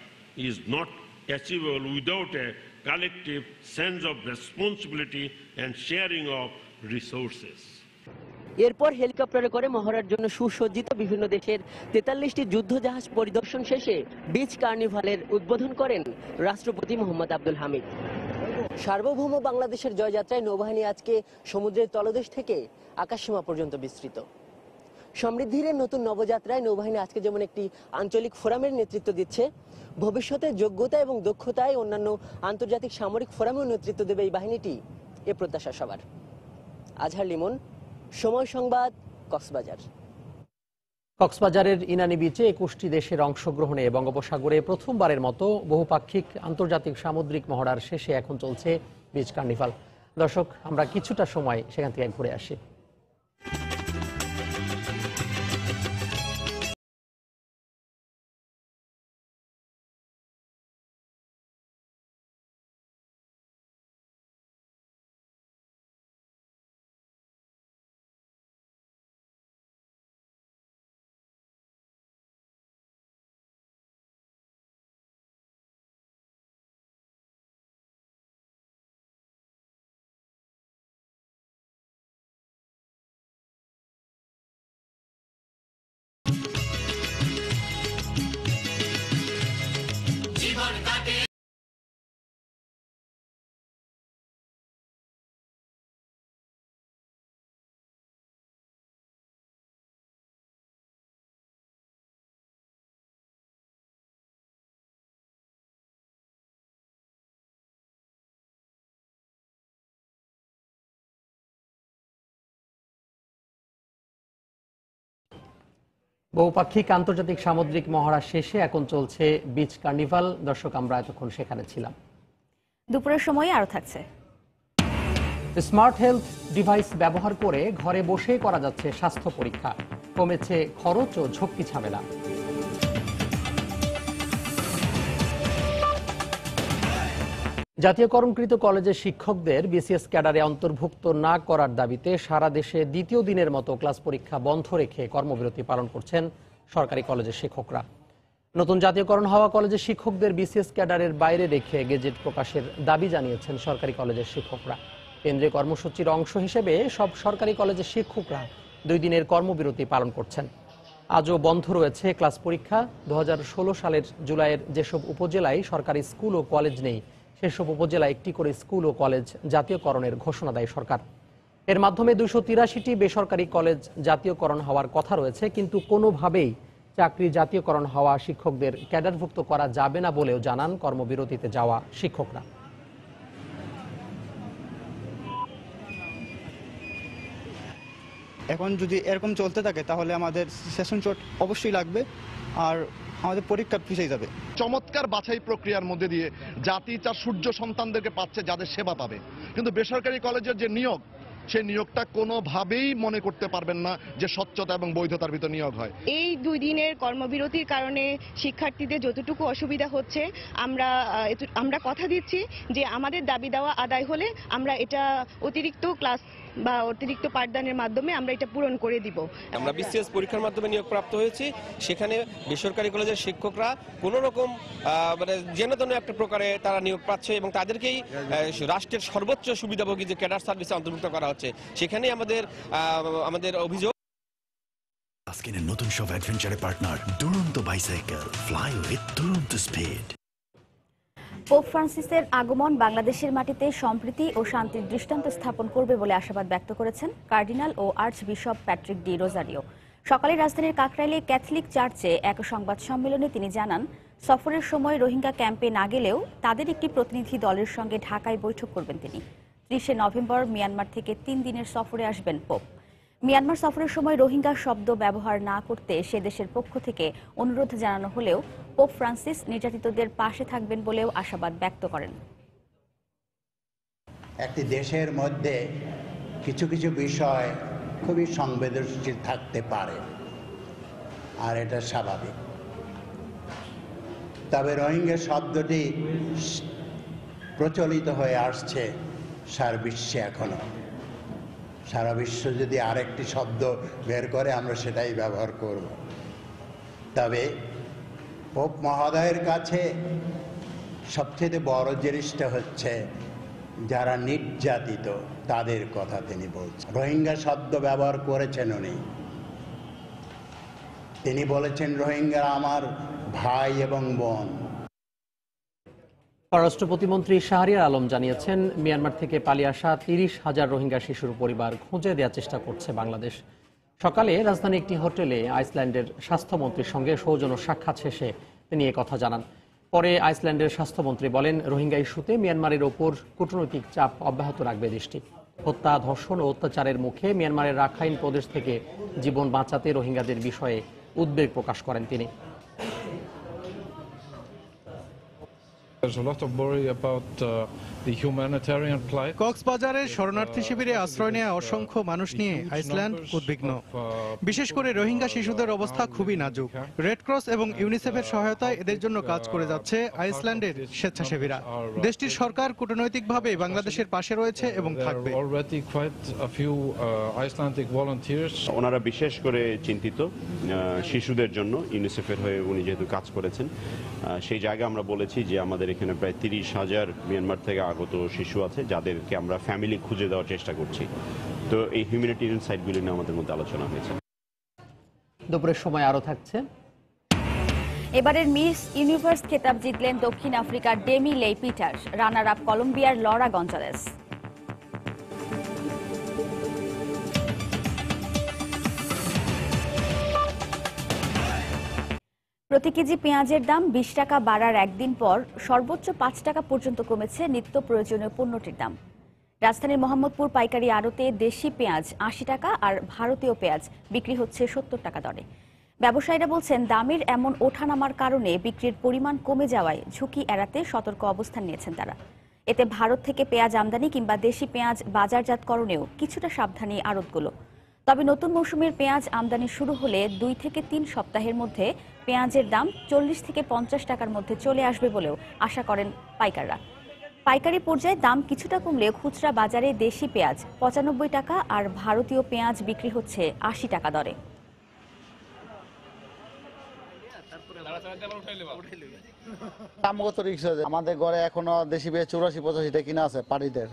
is not achievable without a collective sense of responsibility and sharing of resources. এরপর হেলিকপ্টারে করে মহড়ার জন্য সুসজ্জিত বিভিন্ন দেশের 43টি যুদ্ধ জাহাজ পরিদর্শন শেষে বিচ কার্নিভালের উদ্বোধন করেন রাষ্ট্রপতি মোহাম্মদ আব্দুল হামিদ। সার্বভৌম বাংলাদেশের জয়যাত্রায় নৌবাহিনী আজকে সমুদ্রের তলদেশ থেকে আকাশসীমা পর্যন্ত বিস্তৃত। সমৃদ্ধির নতুন নবযাত্রায় নৌবাহিনী আজকে যেমন একটি আঞ্চলিক ফোরামের নেতৃত্ব দিচ্ছে, ভবিষ্যতে যোগ্যতা এবং দক্ষতায় অন্যান্য আন্তর্জাতিক সামরিক ফোরামেও নেতৃত্ব দেবে এই বাহিনীটি, এ প্রত্যাশা সবার। আজহার লিমন, সময় সংবাদ, কক্সবাজার। কক্সবাজারের ইনানি বিচে 21টি দেশের অংশগ্রহণে বঙ্গোপসাগরে প্রথমবারের মতো বহুপাক্ষিক আন্তর্জাতিক সামুদ্রিক মহড়ার শেষে এখন চলছে বিচ কার্নিভাল। দর্শক, আমরা কিছুটা সময় সেখান থেকে ঘুরে আসি। বহুপাক্ষিক আন্তর্জাতিক সামুদ্রিক মহড়া শেষে এখন চলছে বিচ কার্নিভাল। দর্শক, আমরা এতক্ষণ সেখানে ছিলাম। দুপুরের সময় আরো থাকছে। স্মার্ট হেলথ ডিভাইস ব্যবহার করে ঘরে বসে করা যাচ্ছে স্বাস্থ্য পরীক্ষা, কমেছে খরচ ও ঝক্কি ঝামেলা। জাতীয়করণকৃত কলেজের শিক্ষকদের বিসিএস ক্যাডারে অন্তর্ভুক্ত না করার দাবিতে সারা দেশে দ্বিতীয় দিনের মতো ক্লাস পরীক্ষা বন্ধ রেখে কর্মবিরতি পালন করছেন সরকারি কলেজের শিক্ষকরা। নতুন জাতীয়করণ হওয়া কলেজের শিক্ষকদের বিসিএস ক্যাডারের বাইরে রেখে গেজেট প্রকাশের দাবি জানিয়েছেন সরকারি কলেজের শিক্ষকরা। কেন্দ্রীয় কর্মসূচির অংশ হিসেবে সব সরকারি কলেজের শিক্ষকরা 2 দিনের কর্মবিরতি পালন করছেন। আজও বন্ধ রয়েছে ক্লাস পরীক্ষা। 2016 সালের জুলাইয়ের যেসব উপজেলায় সরকারি স্কুল ও কলেজ নেই, সেসব উপজেলায় একটি করে স্কুল ও কলেজ জাতীয়করণের ঘোষণা দেয় সরকার। এর মাধ্যমে 283টি বেসরকারি কলেজ জাতীয়করণ হওয়ার কথা রয়েছে, কিন্তু কোনোভাবেই চাকরি জাতীয়করণ হওয়া শিক্ষকদের ক্যাডারভুক্ত করা যাবে না বলেও জানান কর্মবিরতিতে যাওয়া শিক্ষকরা। এখন যদি এরকম চলতে থাকে তাহলে আমাদের সেশন জট অবশ্যই লাগবে। আর আমাদের পরীক্ষা পিছিয়ে যাবে। চমৎকার বাছাই প্রক্রিয়ার মধ্যে দিয়ে জাতি তার সূর্য সন্তানদেরকে পাচ্ছে যাদের সেবা পাবে, কিন্তু বেসরকারি কলেজের যে নিয়োগ, সেই নিয়োগটা কোনোভাবেই মনে করতে পারবেন না যে স্বচ্ছতা এবং বৈধতার ভিতর নিয়োগ হয়। এই 2 দিনের কর্মবিরতির কারণে শিক্ষার্থীদের যতটুকু অসুবিধা হচ্ছে, আমরা কথা দিচ্ছি যে আমাদের দাবি দেওয়া আদায় হলে আমরা এটা অতিরিক্ত ক্লাস বা অতিরিক্ত পাঠদানের মাধ্যমে আমরা এটা পূরণ করে দিব। আমরা বিসিএস পরীক্ষার মাধ্যমে নিয়োগপ্রাপ্ত হয়েছি, সেখানে বেসরকারি কলেজের শিক্ষকরা কোনো রকম মানে যেন তেন একটা প্রকারে তারা নিয়োগ পাচ্ছে এবং তাদেরকেই রাষ্ট্রের সর্বোচ্চ সুবিধাভোগী যে ক্যাডার সার্ভিসে অন্তর্ভুক্ত করা হচ্ছে, সেখানেই আমাদের অভিযোগ। স্কিনের নতুন সব অ্যাডভেঞ্চারে পার্টনার দুরন্ত বাইসাইকেল, ফ্লাই উইথ দুরন্ত স্পিড। পোপ ফ্রান্সিসের আগমন বাংলাদেশের মাটিতে সম্প্রীতি ও শান্তির দৃষ্টান্ত স্থাপন করবে বলে আশাবাদ ব্যক্ত করেছেন কার্ডিনাল ও আর্চবিশপ প্যাট্রিক ডি রোজারিও। সকালে রাজধানীর কাকরাইলে ক্যাথলিক চার্চে এক সংবাদ সম্মেলনে তিনি জানান, সফরের সময় রোহিঙ্গা ক্যাম্পে না গেলেও তাদের একটি প্রতিনিধি দলের সঙ্গে ঢাকায় বৈঠক করবেন তিনি। 30 নভেম্বর মিয়ানমার থেকে 3 দিনের সফরে আসবেন পোপ। মিয়ানমার সফরের সময় রোহিঙ্গা শব্দ ব্যবহার না করতে সে দেশের পক্ষ থেকে অনুরোধ জানানো হলেও পোপ ফ্রান্সিস নির্যাতিতদের পাশে থাকবেন বলেও আশাবাদ ব্যক্ত করেন। একটি দেশের মধ্যে কিছু কিছু বিষয় খুবই সংবেদনশীল থাকতে পারে, আর এটা স্বাভাবিক। তবে রোহিঙ্গা শব্দটি প্রচলিত হয়ে আসছে সারা বিশ্বে। এখনো সারা বিশ্ব যদি আরেকটি শব্দ বের করে আমরা সেটাই ব্যবহার করব। তবে পোপ মহোদয়ের কাছে সবচেয়ে বড় জিনিসটা হচ্ছে যারা নির্যাতিত তাদের কথা তিনি বলছেন। রোহিঙ্গা শব্দ ব্যবহার করেছেন উনি। তিনি বলেছেন রোহিঙ্গা আমার ভাই এবং বোন। পররাষ্ট্র প্রতিমন্ত্রী শাহরিয়ার আলম জানিয়েছেন, মিয়ানমার থেকে পালিয়ে আসা 30,000 রোহিঙ্গা শিশুর পরিবার খুঁজে দেওয়ার চেষ্টা করছে বাংলাদেশ। সকালে রাজধানী একটি হোটেলে আইসল্যান্ডের স্বাস্থ্যমন্ত্রীর সঙ্গে সৌজন্য সাক্ষাৎ শেষে তিনি কথা জানান। পরে আইসল্যান্ডের স্বাস্থ্যমন্ত্রী বলেন, রোহিঙ্গা ইস্যুতে মিয়ানমারের ওপর কূটনৈতিক চাপ অব্যাহত রাখবে দেশটি। হত্যা, ধর্ষণ ও অত্যাচারের মুখে মিয়ানমারের রাখাইন প্রদেশ থেকে জীবন বাঁচাতে রোহিঙ্গাদের বিষয়ে উদ্বেগ প্রকাশ করেন তিনি। কক্সবাজারের শরণার্থী শিবিরে আশ্রয় নেওয়া অসংখ্য মানুষ নিয়ে আইসল্যান্ড উদ্বিগ্ন। বিশেষ করে রোহিঙ্গা শিশুদের অবস্থা খুবই নাজুক। রেড ক্রস এবং ইউনিসেফের সহায়তায় এদের জন্য কাজ করে যাচ্ছে আইসল্যান্ডের স্বেচ্ছাসেবীরা। দেশটির সরকার কূটনৈতিকভাবে বাংলাদেশের পাশে রয়েছে এবং থাকবে। ওনারা বিশেষ করে চিন্তিত শিশুদের জন্য, ইউনিসেফের হয়ে উনি যেহেতু কাজ করেছেন, সেই জায়গায় আমরা বলেছি যে আমাদের এখানে প্রায় 30,000 মিয়ানমার থেকে আগত শিশু আছে যাদেরকে আমরা ফ্যামিলি খুঁজে দেওয়ার চেষ্টা করছি। তো এই হিউম্যানিটেরিয়ান সাইটগুলি নিয়ে আমাদের মধ্যে আলোচনা হয়েছে। দুপুরের সময় আরো থাকছে। এবারের মিস ইউনিভার্স খেতাব জিতলেন দক্ষিণ আফ্রিকার ডেমি লে পিটার, রানার আপ কলম্বিয়ার লরা গঞ্জালেস। প্রতি কেজি পেঁয়াজের দাম 20 টাকা বাড়ার একদিন পর সর্বোচ্চ 5 টাকা পর্যন্ত কমেছে নিত্য প্রয়োজনীয় পণ্যটির দাম। রাজধানীর মোহাম্মদপুর পাইকারি আড়তে দেশি পেঁয়াজ 80 টাকা আর ভারতীয় পেঁয়াজ বিক্রি হচ্ছে 70 টাকা দরে। ব্যবসায়ীরা বলছেন, দামের এমন ওঠানামার কারণে বিক্রির পরিমাণ কমে যাওয়ায় ঝুঁকি এড়াতে সতর্ক অবস্থান নিয়েছেন তারা। এতে ভারত থেকে পেঁয়াজ আমদানি কিংবা দেশি পেঁয়াজ বাজারজাতকরণেও কিছুটা সাবধানী আড়তগুলো। তবে নতুন মৌসুমের পেঁয়াজ আমদানি শুরু হলে 2 থেকে 3 সপ্তাহের মধ্যে পেঁয়াজের দাম 40 থেকে 50 টাকার মধ্যে চলে আসবে বলেও আশা করেন পাইকাররা। পাইকারি পর্যায়ে দাম কিছুটা কমলেও খুচরা বাজারে দেশি পেঁয়াজ 95 টাকা আর ভারতীয় পেঁয়াজ বিক্রি হচ্ছে 80 টাকা দরে। আমাদের ঘরে এখনো দেশি পেঁয়াজ 84-85 টাকা কিনা আছে পাড়িদের।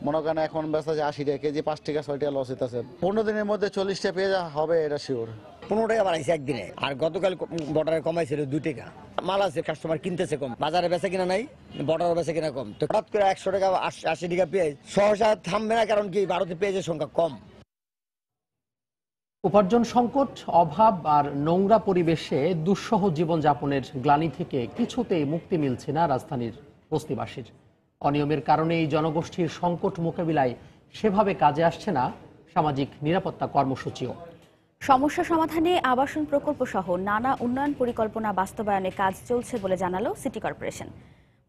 মনে করেন এখন ব্যস্ত আছে 80 টাকা কেজি, 5 টাকা 6 টাকা লস হইতেছে। 15 দিনের মধ্যে 40 টাকা পেঁয়াজ হবে, এটা শিওর। 15 টাকা বাড়াইছে একদিনে, আর গতকাল বর্ডারে কমাইছিল 2 টাকা। মাল আছে, কাস্টমার কিনতেছে কম, বাজারে বেচা কিনা নাই, বর্ডারে বেচা কিনা কম। তো হঠাৎ করে 100 টাকা 80 টাকা পেঁয়াজ সহসা থামবে না, কারণ কি ভারতে পেঁয়াজের সংখ্যা কম। উপার্জন সংকট, অভাব আর নোংরা পরিবেশে দুঃসহ জীবনযাপনের গ্লানি থেকে কিছুতেই মুক্তি মিলছে না রাজধানীর বস্তিবাসীর। অনিয়মের কারণে এই জনগোষ্ঠীর সংকট মোকাবিলায় সেভাবে কাজে আসছে না সামাজিক নিরাপত্তা কর্মসূচিও। সমস্যা সমাধানে আবাসন প্রকল্প সহ নানা উন্নয়ন পরিকল্পনা বাস্তবায়নে কাজ চলছে বলে জানালো সিটি কর্পোরেশন।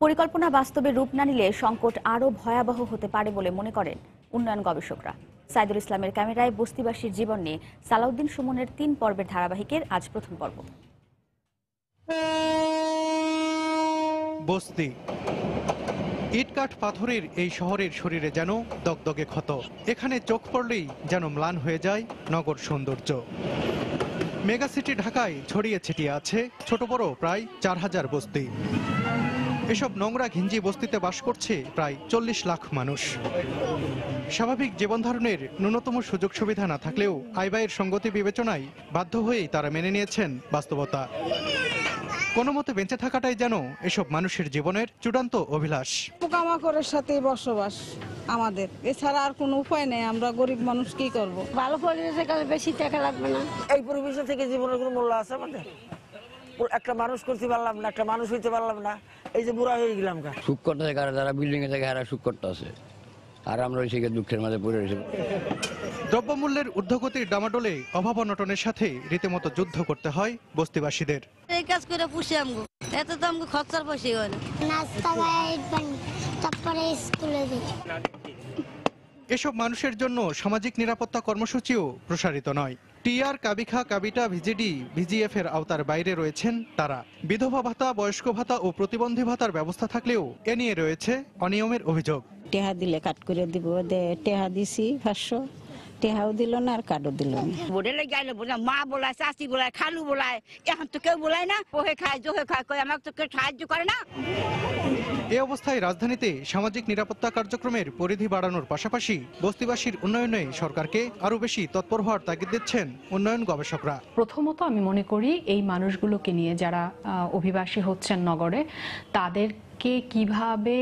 পরিকল্পনা বাস্তবে রূপ না নিলে সংকট আরও ভয়াবহ হতে পারে বলে মনে করেন উন্নয়ন গবেষকরা। সাইদুল ইসলামের ক্যামেরায় বস্তিবাসীর জীবন নিয়ে সালাউদ্দিন সুমনের 3 পর্বের ধারাবাহিকের আজ প্রথম পর্ব। বস্তি ইটকাঠ পাথরের এই শহরের শরীরে যেন দগদগে ক্ষত। এখানে চোখ পড়লেই যেন ম্লান হয়ে যায় নগর সৌন্দর্য। মেগাসিটি ঢাকায় ছড়িয়ে ছিটিয়ে আছে ছোট বড় প্রায় 4000 বস্তি। এসব নোংরা ঘিঞ্জি বস্তিতে বাস করছে প্রায় 40 লাখ মানুষ। স্বাভাবিক জীবনধারণের ন্যূনতম সুযোগ সুবিধা না থাকলেও আয় ব্যয়ের সঙ্গতি বিবেচনায় বাধ্য হয়েই তারা মেনে নিয়েছেন বাস্তবতা। কোনো মতে বেঁচে থাকাটাই যেন এসব মানুষের জীবনের চূড়ান্ত অভিলাষ। পোকামাকড়ের সাথে বসবাস আমাদের, এছাড়া আর কোনো উপায় নেই। আমরা গরিব মানুষ কি করব? ভালো পরিবেশে গেলে বেশি টাকা লাগবে না। এই পরিবেশ থেকে জীবনের কোনো মূল্য আছে আমাদের? একটা মানুষ করতে পারলাম না, একটা মানুষ হইতে পারলাম না, এই যে বুড়া হয়ে গেলাম। সুখ করতে যারা বিল্ডিং এ থেকে সুখ করতে আছে, আর আমরা ওই থেকে দুঃখের মাঝে পড়ে রয়েছি। দ্রব্যমূল্যের ঊর্ধ্বগতির ডামাডোলে অভাব অনটনের সাথে রীতিমতো যুদ্ধ করতে হয় বস্তিবাসীদের। এই কাজ করে পুষে আমগো, এত তো আমগো খরচার পয়সা হয় না। নাস্তা তারপরে স্কুলে যাই। এসব মানুষের জন্য সামাজিক নিরাপত্তা কর্মসূচিও প্রসারিত নয়। টিআর, কাবিখা, কাবিটা, ভিজিডি, ভিজিএফ এর আওতার বাইরে রয়েছেন তারা। বিধবা ভাতা, বয়স্ক ভাতা ও প্রতিবন্ধী ভাতার ব্যবস্থা থাকলেও এ নিয়ে রয়েছে অনিয়মের অভিযোগ। টেহা দিলে কাট করে দিব, টেহা দিছি 500, টেহাও দিল না আর কার্ডও দিল না। বোর্ডে গাইলে বোঝা মা বলায়, চাচি বলায়, খালু বলায়, এখন তো কেউ বলায় না। ওহে খায়, জোহে খায়, কই আমাকে তো কেউ সাহায্য করে না। এই অবস্থায় রাজধানীতে সামাজিক নিরাপত্তা কার্যক্রমের পরিধি বাড়ানোর পাশাপাশি বস্তিবাসীর উন্নয়নে সরকারকে আরও বেশি তৎপর হওয়ার তাগিদ দিচ্ছেন উন্নয়ন গবেষকরা। প্রথমত আমি মনে করি এই মানুষগুলোকে নিয়ে যারা অভিবাসী হচ্ছেন নগরে, তাদেরকে কিভাবে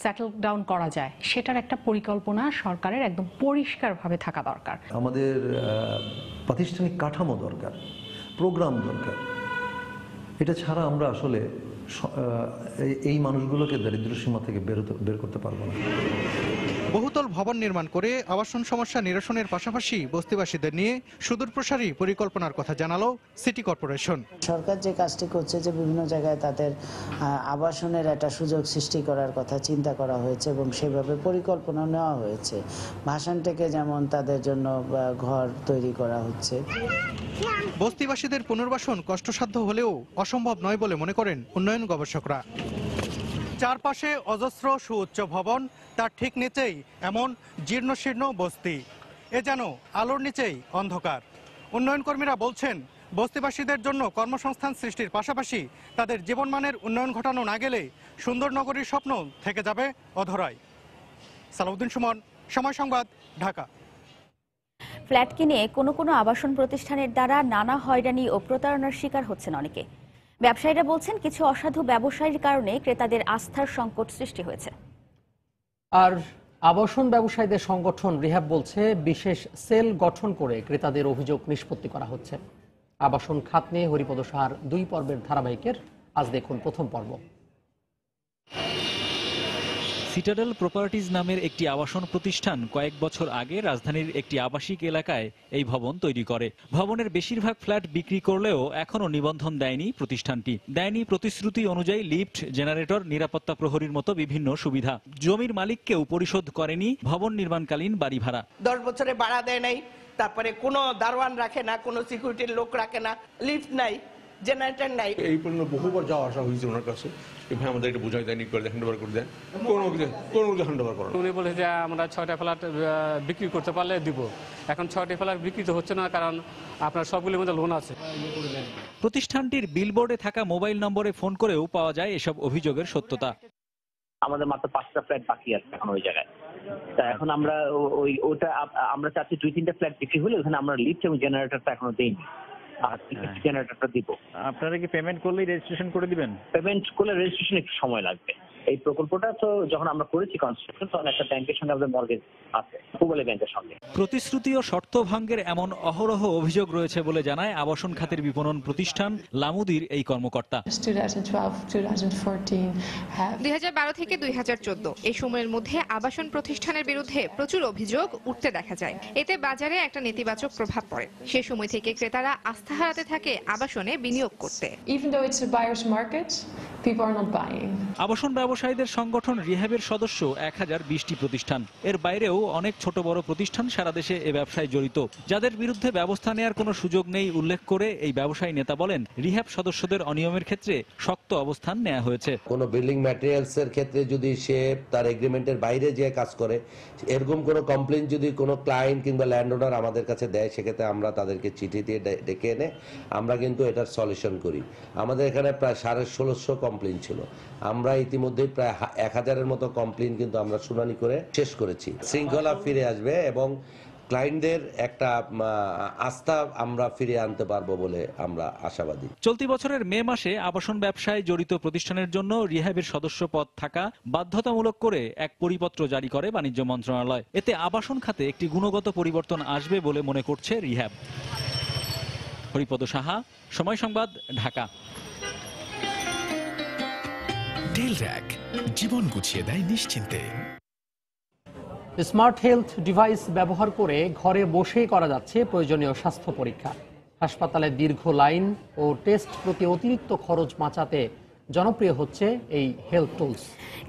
সেটেল ডাউন করা যায় সেটার একটা পরিকল্পনা সরকারের একদম পরিষ্কারভাবে থাকা দরকার। আমাদের প্রাতিষ্ঠানিক কাঠামো দরকার, প্রোগ্রাম দরকার। এটা ছাড়া আমরা আসলে এই মানুষগুলোকে দারিদ্র সীমা থেকে বের করতে পারবো না। বহুতল ভবন নির্মাণ করে আবাসন সমস্যা নিরসনের পাশাপাশি বস্তিবাসীদের নিয়ে সুদূরপ্রসারী পরিকল্পনার কথা জানালো সিটি কর্পোরেশন। সরকার যে কাজটি করছে, যে বিভিন্ন জায়গায় তাদের আবাসনের একটা সুযোগ সৃষ্টি করার কথা চিন্তা করা হয়েছে এবং সেভাবে পরিকল্পনা নেওয়া হয়েছে। ভাষণ থেকে যেমন তাদের জন্য ঘর তৈরি করা হচ্ছে। বস্তিবাসীদের পুনর্বাসন কষ্টসাধ্য হলেও অসম্ভব নয় বলে মনে করেন উন্নয়ন গবেষকরা। চারপাশে অজস্র সুউচ্চ ভবন, তার ঠিক নিচেই এমন জীর্ণশীর্ণ বস্তি। এ যেন আলোর নিচেই অন্ধকার। উন্নয়ন কর্মীরা বলছেন, বস্তিবাসীদের জন্য কর্মসংস্থান সৃষ্টির পাশাপাশি তাদের জীবনমানের উন্নয়ন ঘটানো না গেলে সুন্দর নগরীর স্বপ্ন থেকে যাবে অধরায়। সালাউদ্দিন সুমন, সময় সংবাদ, ঢাকা। ফ্ল্যাট কিনে কোনো কোনো আবাসন প্রতিষ্ঠানের দ্বারা নানা হয়রানি ও প্রতারণার শিকার হচ্ছেন অনেকে। ব্যবসায়ীরা বলছেন, কিছু অসাধু ব্যবসায়ীর কারণে ক্রেতাদের আস্থার সংকট সৃষ্টি হয়েছে। আর আবাসন ব্যবসায়ীদের সংগঠন রিহ্যাব বলছে, বিশেষ সেল গঠন করে ক্রেতাদের অভিযোগ নিষ্পত্তি করা হচ্ছে। আবাসন খাত নিয়ে হরিপদ সাহার 2 পর্বের ধারাবাহিকের আজ দেখুন প্রথম পর্ব। সিটাডেল প্রপার্টিজ নামের একটি আবাসন প্রতিষ্ঠান কয়েক বছর আগে রাজধানীর একটি আবাসিক এলাকায় এই ভবন তৈরি করে। ভবনের বেশিরভাগ ফ্ল্যাট বিক্রি করলেও এখনো নিবন্ধন দেয়নি প্রতিষ্ঠানটি। দেয়নি প্রতিশ্রুতি অনুযায়ী লিফট, জেনারেটর, নিরাপত্তা প্রহরীর মতো বিভিন্ন সুবিধা। জমির মালিককেও পরিশোধ করেনি ভবন নির্মাণকালীন বাড়ি ভাড়া। 10 বছরে ভাড়া দেয় নাই, তারপরে কোনো দারোয়ান রাখে না, কোনো সিকিউরিটির লোক রাখে না, লিফট নাই, জেনারেটর নাই। এই পর্যন্ত বহুবার যাওয়া আসা হয়েছে ওনার কাছে, ভাই আমাদের এটা বোঝাই দেয়নি, করে হ্যান্ড ওভার করে দেন, কোনো হ্যান্ড ওভার করেন। উনি বলে যে আমরা 6টা ফ্ল্যাট বিক্রি করতে পারলে দিব। এখন 6টি ফ্ল্যাট বিক্রি তো হচ্ছে না, কারণ আপনার সবগুলির মধ্যে লোন আছে। প্রতিষ্ঠানটির বিলবোর্ডে থাকা মোবাইল নম্বরে ফোন করেও পাওয়া যায় এসব অভিযোগের সত্যতা। আমাদের মাত্র 5টা ফ্ল্যাট বাকি আছে এখন ওই জায়গায়। তা এখন আমরা ওটা আমরা চাচ্ছি 2-3টা ফ্ল্যাট বিক্রি হলে ওখানে আমরা লিফট এবং জেনারেটরটা এখনো দেইনি। জেনারেটরটা দিব। আপনারা কি পেমেন্ট করলেই রেজিস্ট্রেশন করে দিবেন? পেমেন্ট করলে রেজিস্ট্রেশন একটু সময় লাগবে। এই প্রকল্পটা তো যখন আমরা করেছি কনস্ট্রাকশন, তখন একটা ব্যাংকের সঙ্গে আমাদের মর্গেজ আছে, পূবালী ব্যাংকের সঙ্গে। প্রতিশ্রুতি ও শর্ত ভঙ্গের এমন অহরহ অভিযোগ রয়েছে বলে জানায় আবাসন খাতের বিপণন প্রতিষ্ঠান লামুদির এই কর্মকর্তা। 2012 থেকে 2014 এই সময়ের মধ্যে আবাসন প্রতিষ্ঠানের বিরুদ্ধে প্রচুর অভিযোগ উঠতে দেখা যায়। এতে বাজারে একটা নেতিবাচক প্রভাব পড়ে। সে সময় থেকে ক্রেতারা আস্থা হারাতে থাকে আবাসনে বিনিয়োগ করতে। আবাসন ব্যবসায়ীদের সংগঠন রিহ্যাবের সদস্য 1020টি প্রতিষ্ঠান। এর বাইরেও অনেক ছোট বড় প্রতিষ্ঠান সারা দেশে এ ব্যবসায় জড়িত, যাদের বিরুদ্ধে ব্যবস্থা নেওয়ার কোনো সুযোগ নেই উল্লেখ করে এই ব্যবসায়ী নেতা বলেন, রিহ্যাব সদস্যদের অনিয়মের ক্ষেত্রে শক্ত অবস্থান নেওয়া হয়েছে। কোনো বিল্ডিং ম্যাটেরিয়ালস এর ক্ষেত্রে যদি সে তার এগ্রিমেন্টের বাইরে যে কাজ করে, এরকম কোনো কমপ্লেইন যদি কোনো ক্লায়েন্ট কিংবা ল্যান্ড ওনার আমাদের কাছে দেয়, সেক্ষেত্রে আমরা তাদেরকে চিঠি দিয়ে ডেকে এনে আমরা কিন্তু এটার সলিউশন করি। আমাদের এখানে প্রায় 1650 কমপ্লেইন ছিল, আমরা ইতিমধ্যে প্রায় 1000-এর মতো কমপ্লেইন কিন্তু আমরা শুনানি করে শেষ করেছি। শৃঙ্খলা ফিরে আসবে এবং ক্লায়েন্টদের একটা আস্থা আমরা ফিরে আনতে পারবো বলে আমরা আশাবাদী। চলতি বছরের মে মাসে আবাসন ব্যবসায় জড়িত প্রতিষ্ঠানের জন্য রিহ্যাবের সদস্য পদ থাকা বাধ্যতামূলক করে এক পরিপত্র জারি করে বাণিজ্য মন্ত্রণালয়। এতে আবাসন খাতে একটি গুণগত পরিবর্তন আসবে বলে মনে করছে রিহ্যাব। হরিপদ সাহা, সময় সংবাদ, ঢাকা। ডেলট্যাক, জীবন গুছিয়ে দেয় নিশ্চিন্তে। স্মার্ট হেলথ ডিভাইস ব্যবহার করে ঘরে বসেই করা যাচ্ছে প্রয়োজনীয় স্বাস্থ্য পরীক্ষা। হাসপাতালে দীর্ঘ লাইন ও টেস্ট প্রতি অতিরিক্ত খরচ বাঁচাতে জনপ্রিয় হচ্ছে এই হেলথ টুলস।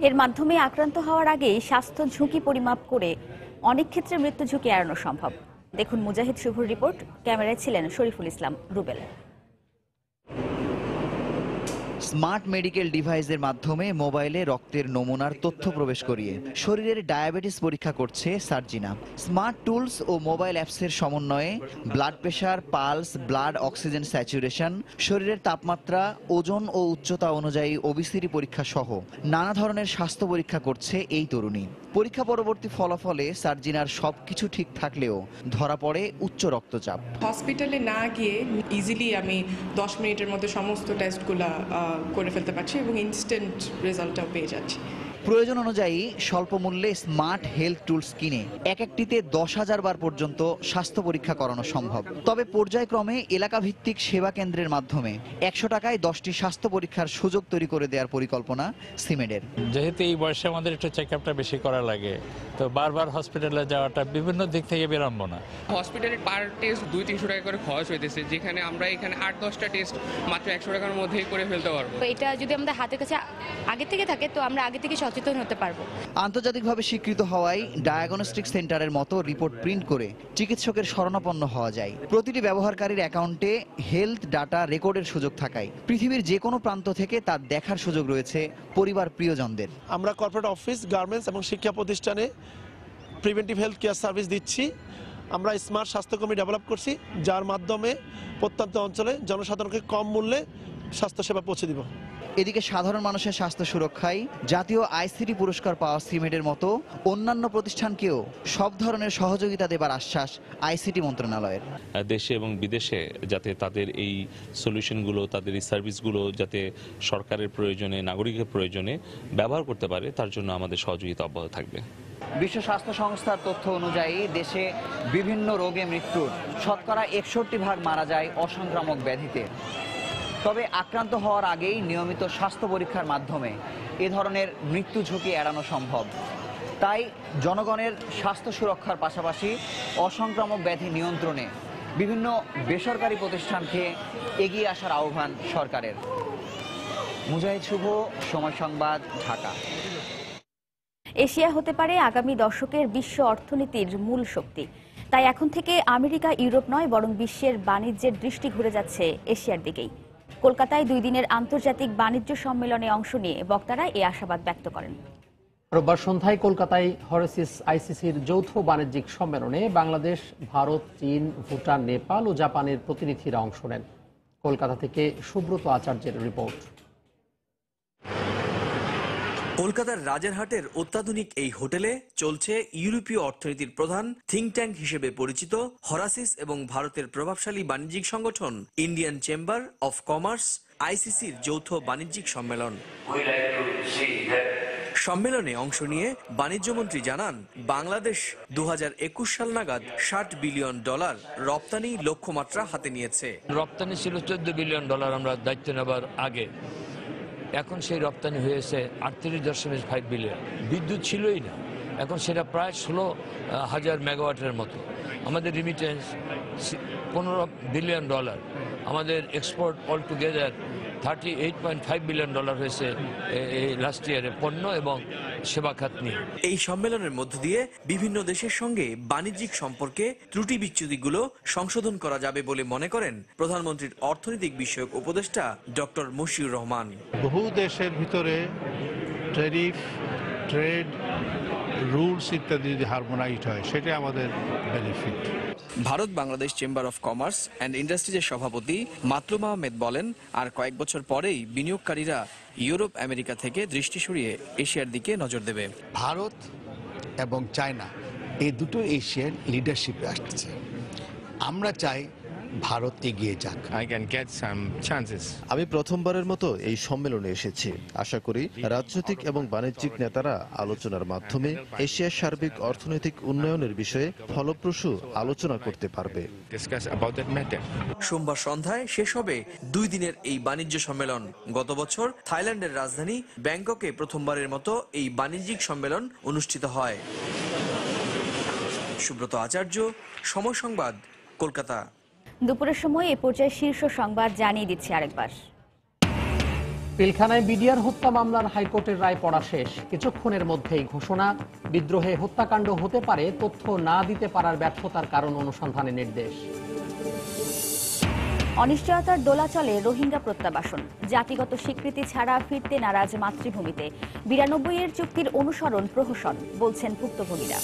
এর মাধ্যমে আক্রান্ত হওয়ার আগেই স্বাস্থ্য ঝুঁকি পরিমাপ করে অনেক ক্ষেত্রে মৃত্যু ঝুঁকি এড়ানো সম্ভব। দেখুন মুজাহিদ শুভর রিপোর্ট। ক্যামেরায় ছিলেন শরীফুল ইসলাম রুবেল। স্মার্ট মেডিকেল ডিভাইসের মাধ্যমে মোবাইলে রক্তের নমুনার তথ্য প্রবেশ করিয়ে শরীরের ডায়াবেটিস পরীক্ষা করছে সার্জিনা। স্মার্ট টুলস ও মোবাইল অ্যাপসের সমন্বয়ে blood pressure, pulse, blood oxygen saturation, শরীরের তাপমাত্রা, ওজন ও উচ্চতা অনুযায়ী ওবিসিটি পরীক্ষা সহ নানা ধরনের স্বাস্থ্য পরীক্ষা করছে এই তরুণী। পরীক্ষা পরবর্তী ফলাফলে সার্জিনার সবকিছু ঠিক থাকলেও ধরা পড়ে উচ্চ রক্তচাপ। হসপিটালে না গিয়ে ইজিলি আমি 10 মিনিটের মধ্যে সমস্ত টেস্টগুলো করে ফেলতে পারছি এবং ইনস্ট্যান্ট রেজাল্টটাও পেয়ে যাচ্ছি। প্রয়োজন অনুযায়ী স্বল্প মূল্যে স্মার্ট হেলথ টুলস কিনে এক একটিতে 10,000 বার পর্যন্ত স্বাস্থ্য পরীক্ষা করানো সম্ভব। তবে পর্যায়ক্রমে এলাকা ভিত্তিক সেবা কেন্দ্রের মাধ্যমে 100 টাকায় 10টি স্বাস্থ্য পরীক্ষার সুযোগ তৈরি করে দেওয়ার পরিকল্পনা সিমেডের। যেহেতু এই বয়সে আমাদের একটু চেক আপটা বেশি করা লাগে, তো বারবার হসপিটালে যাওয়াটা বিভিন্ন দিক থেকে বিড়ম্বনা। হসপিটালে পার টেস্ট 200-300 টাকা করে খরচ হইতেছে, যেখানে আমরা এখানে 8-10টা টেস্ট মাত্র 100 টাকার মধ্যেই করে ফেলতে পারবো। এটা যদি আমাদের হাতের কাছে আগে থেকে থাকে তো আমরা আগে থেকে সচেতন হতে পারবো। আন্তর্জাতিকভাবে স্বীকৃত হওয়ায় ডায়াগনস্টিক সেন্টারের মতো রিপোর্ট প্রিন্ট করে চিকিৎসকের শরণাপন্ন হওয়া যায়। প্রতিটি ব্যবহারকারীর অ্যাকাউন্টে হেলথ ডাটা রেকর্ডের সুযোগ থাকায় পৃথিবীর যে কোনো প্রান্ত থেকে তা দেখার সুযোগ রয়েছে পরিবার প্রিয়জনদের। আমরা কর্পোরেট অফিস, গার্মেন্টস এবং শিক্ষা প্রতিষ্ঠানে প্রিভেন্টিভ হেলথ কেয়ার সার্ভিস দিচ্ছি। আমরা স্মার্ট স্বাস্থ্যকর্মী ডেভেলপ করছি, যার মাধ্যমে প্রত্যন্ত অঞ্চলে জনসাধারণকে কম মূল্যে স্বাস্থ্যসেবা পৌঁছে দিব। এদিকে সাধারণ মানুষের স্বাস্থ্য সুরক্ষায় জাতীয় আইসিটি পুরস্কার পাওয়া সিমেডের মতো অন্যান্য প্রতিষ্ঠানকেও সব ধরনের সহযোগিতা দেবার আশ্বাস আইসিটি মন্ত্রণালয়ের। দেশে এবং বিদেশে যাতে তাদের এই সলিউশনগুলো, তাদের এই সার্ভিসগুলো যাতে সরকারের প্রয়োজনে, নাগরিকের প্রয়োজনে ব্যবহার করতে পারে, তার জন্য আমাদের সহযোগিতা অব্যাহত থাকবে। বিশ্ব স্বাস্থ্য সংস্থার তথ্য অনুযায়ী দেশে বিভিন্ন রোগে মৃত্যুর শতকরা 61% মারা যায় অসংক্রামক ব্যাধিতে। তবে আক্রান্ত হওয়ার আগেই নিয়মিত স্বাস্থ্য পরীক্ষার মাধ্যমে এ ধরনের মৃত্যু ঝুঁকি এড়ানো সম্ভব। তাই জনগণের স্বাস্থ্য সুরক্ষার পাশাপাশি অসংক্রামক ব্যাধি নিয়ন্ত্রণে বিভিন্ন বেসরকারি প্রতিষ্ঠানকে এগিয়ে আসার আহ্বান সরকারের। মুজাহিদ শুভ, সময় সংবাদ, ঢাকা। এশিয়া হতে পারে আগামী দশকের বিশ্ব অর্থনীতির মূল শক্তি। তাই এখন থেকে আমেরিকা, ইউরোপ নয় বরং বিশ্বের বাণিজ্যের দৃষ্টি ঘুরে যাচ্ছে এশিয়ার দিকেই। কলকাতায় 2 দিনের আন্তর্জাতিক বাণিজ্য সম্মেলনে অংশ নিয়ে বক্তারা এই আশাবাদ ব্যক্ত করেন। রোববার সন্ধ্যায় কলকাতায় হরেসিস আইসিসির যৌথ বাণিজ্যিক সম্মেলনে বাংলাদেশ, ভারত, চীন, ভুটান, নেপাল ও জাপানের প্রতিনিধিরা অংশ নেন। কলকাতা থেকে সুব্রত আচার্যের রিপোর্ট। কলকাতার রাজারহাটের অত্যাধুনিক এই হোটেলে চলছে ইউরোপীয় অর্থনীতির প্রধান থিঙ্ক ট্যাঙ্ক হিসেবে পরিচিত হরাসিস এবং ভারতের প্রভাবশালী বাণিজ্যিক সংগঠন ইন্ডিয়ান চেম্বার অফ কমার্স আইসিসির যৌথ বাণিজ্যিক সম্মেলন। সম্মেলনে অংশ নিয়ে বাণিজ্যমন্ত্রী জানান, বাংলাদেশ 2021 সাল নাগাদ $60 বিলিয়ন রপ্তানি লক্ষ্যমাত্রা হাতে নিয়েছে। রপ্তানি ছিল $14 বিলিয়ন আমরা দায়িত্ব নেবার আগে, এখন সেই রপ্তানি হয়েছে 38.5 বিলিয়ন। বিদ্যুৎ ছিলই না, এখন সেটা প্রায় 16,000 মেগাওয়াটের মতো। আমাদের রিমিটেন্স $15 বিলিয়ন, আমাদের এক্সপোর্ট অল টুগেদার $38.5 বিলিয়ন হয়েছে এই লাস্ট ইয়ারে পণ্য এবং সেবা খাত নিয়ে। এই সম্মেলনের মধ্য দিয়ে বিভিন্ন দেশের সঙ্গে বাণিজ্যিক সম্পর্কে ত্রুটি বিচ্যুতিগুলো সংশোধন করা যাবে বলে মনে করেন প্রধানমন্ত্রীর অর্থনৈতিক বিষয়ক উপদেষ্টা ডক্টর মশিউর রহমান। বহু দেশের ভিতরে ট্যারিফ, ট্রেড রুলস ইত্যাদি যদি হারমোনাইজড হয়, সেটা আমাদের benefit. Bharat Bangladesh chamber of commerce and ইন্ডাস্ট্রিজের সভাপতি মাতলুম আহমেদ বলেন, আর কয়েক বছর পরেই বিনিয়োগকারীরা ইউরোপ আমেরিকা থেকে দৃষ্টি সরিয়ে এশিয়ার দিকে নজর দেবে। ভারত এবং চায়না এই দুটো এশিয়ার লিডারশিপে আসছে। আমরা চাই ভারত এগিয়ে যাক। আমি প্রথমবারের মতো এই সম্মেলনে এসেছি। আশা করি রাজনৈতিক এবং বাণিজ্যিক নেতারা আলোচনার মাধ্যমে এশিয়ার সার্বিক অর্থনৈতিক উন্নয়নের বিষয়ে ফলপ্রসূ আলোচনা করতে পারবে। সোমবার সন্ধ্যায় শেষ হবে 2 দিনের এই বাণিজ্য সম্মেলন। গত বছর থাইল্যান্ডের রাজধানী ব্যাংককে প্রথমবারের মতো এই বাণিজ্যিক সম্মেলন অনুষ্ঠিত হয়। সুব্রত আচার্য, সময় সংবাদ, কলকাতা। দুপুরের সময় এ পর্যায়ে শীর্ষ সংবাদ জানিয়ে দিচ্ছি আরেকবার। পিলখানায় বিডিআর হত্যা মামলার হাইকোর্টের রায় পড়া শেষ। কিছুক্ষণের মধ্যেই ঘোষণা, বিদ্রোহে হত্যাকাণ্ড হতে পারে, তথ্য না দিতে পারার ব্যর্থতার কারণ অনুসন্ধানের নির্দেশ। অনিশ্চয়তার দোলাচলে রোহিঙ্গা প্রত্যাবাসন, জাতিগত স্বীকৃতি ছাড়া ফিরতে নারাজ মাতৃভূমিতে। 92 চুক্তির অনুসরণ প্রহসন, বলছেন ভুক্তভোগীরা।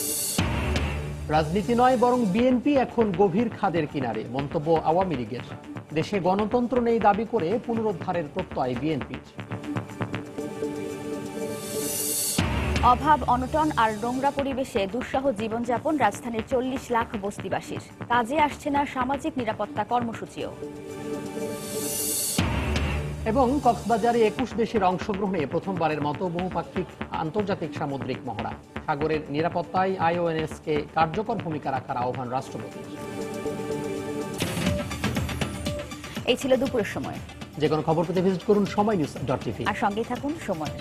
রাজনীতি নয় বরং বিএনপি এখন গভীর খাদের কিনারে, মন্তব্য আওয়ামী লীগের। দেশে গণতন্ত্র নেই দাবি করে পুনরুদ্ধারের প্রত্যয় বিএনপির। অভাব, অনটন আর নোংরা পরিবেশে দুঃসহ জীবনযাপন রাজধানীর 40 লাখ বস্তিবাসীর। কাজে আসছে না সামাজিক নিরাপত্তা কর্মসূচিও। এবং কক্সবাজারে 21 দেশের অংশগ্রহণে প্রথমবারের মতো বহুপাক্ষিক আন্তর্জাতিক সামুদ্রিক মহড়া। সাগরের নিরাপত্তায় আইওএনএস-কে কার্যকর ভূমিকা রাখার আহ্বান রাষ্ট্রপতির। এই ছিল দুপুরের সময়। যে কোনো খবর পেতে ভিজিট করুন সময়নিউজ.tv আর সঙ্গে থাকুন সময়।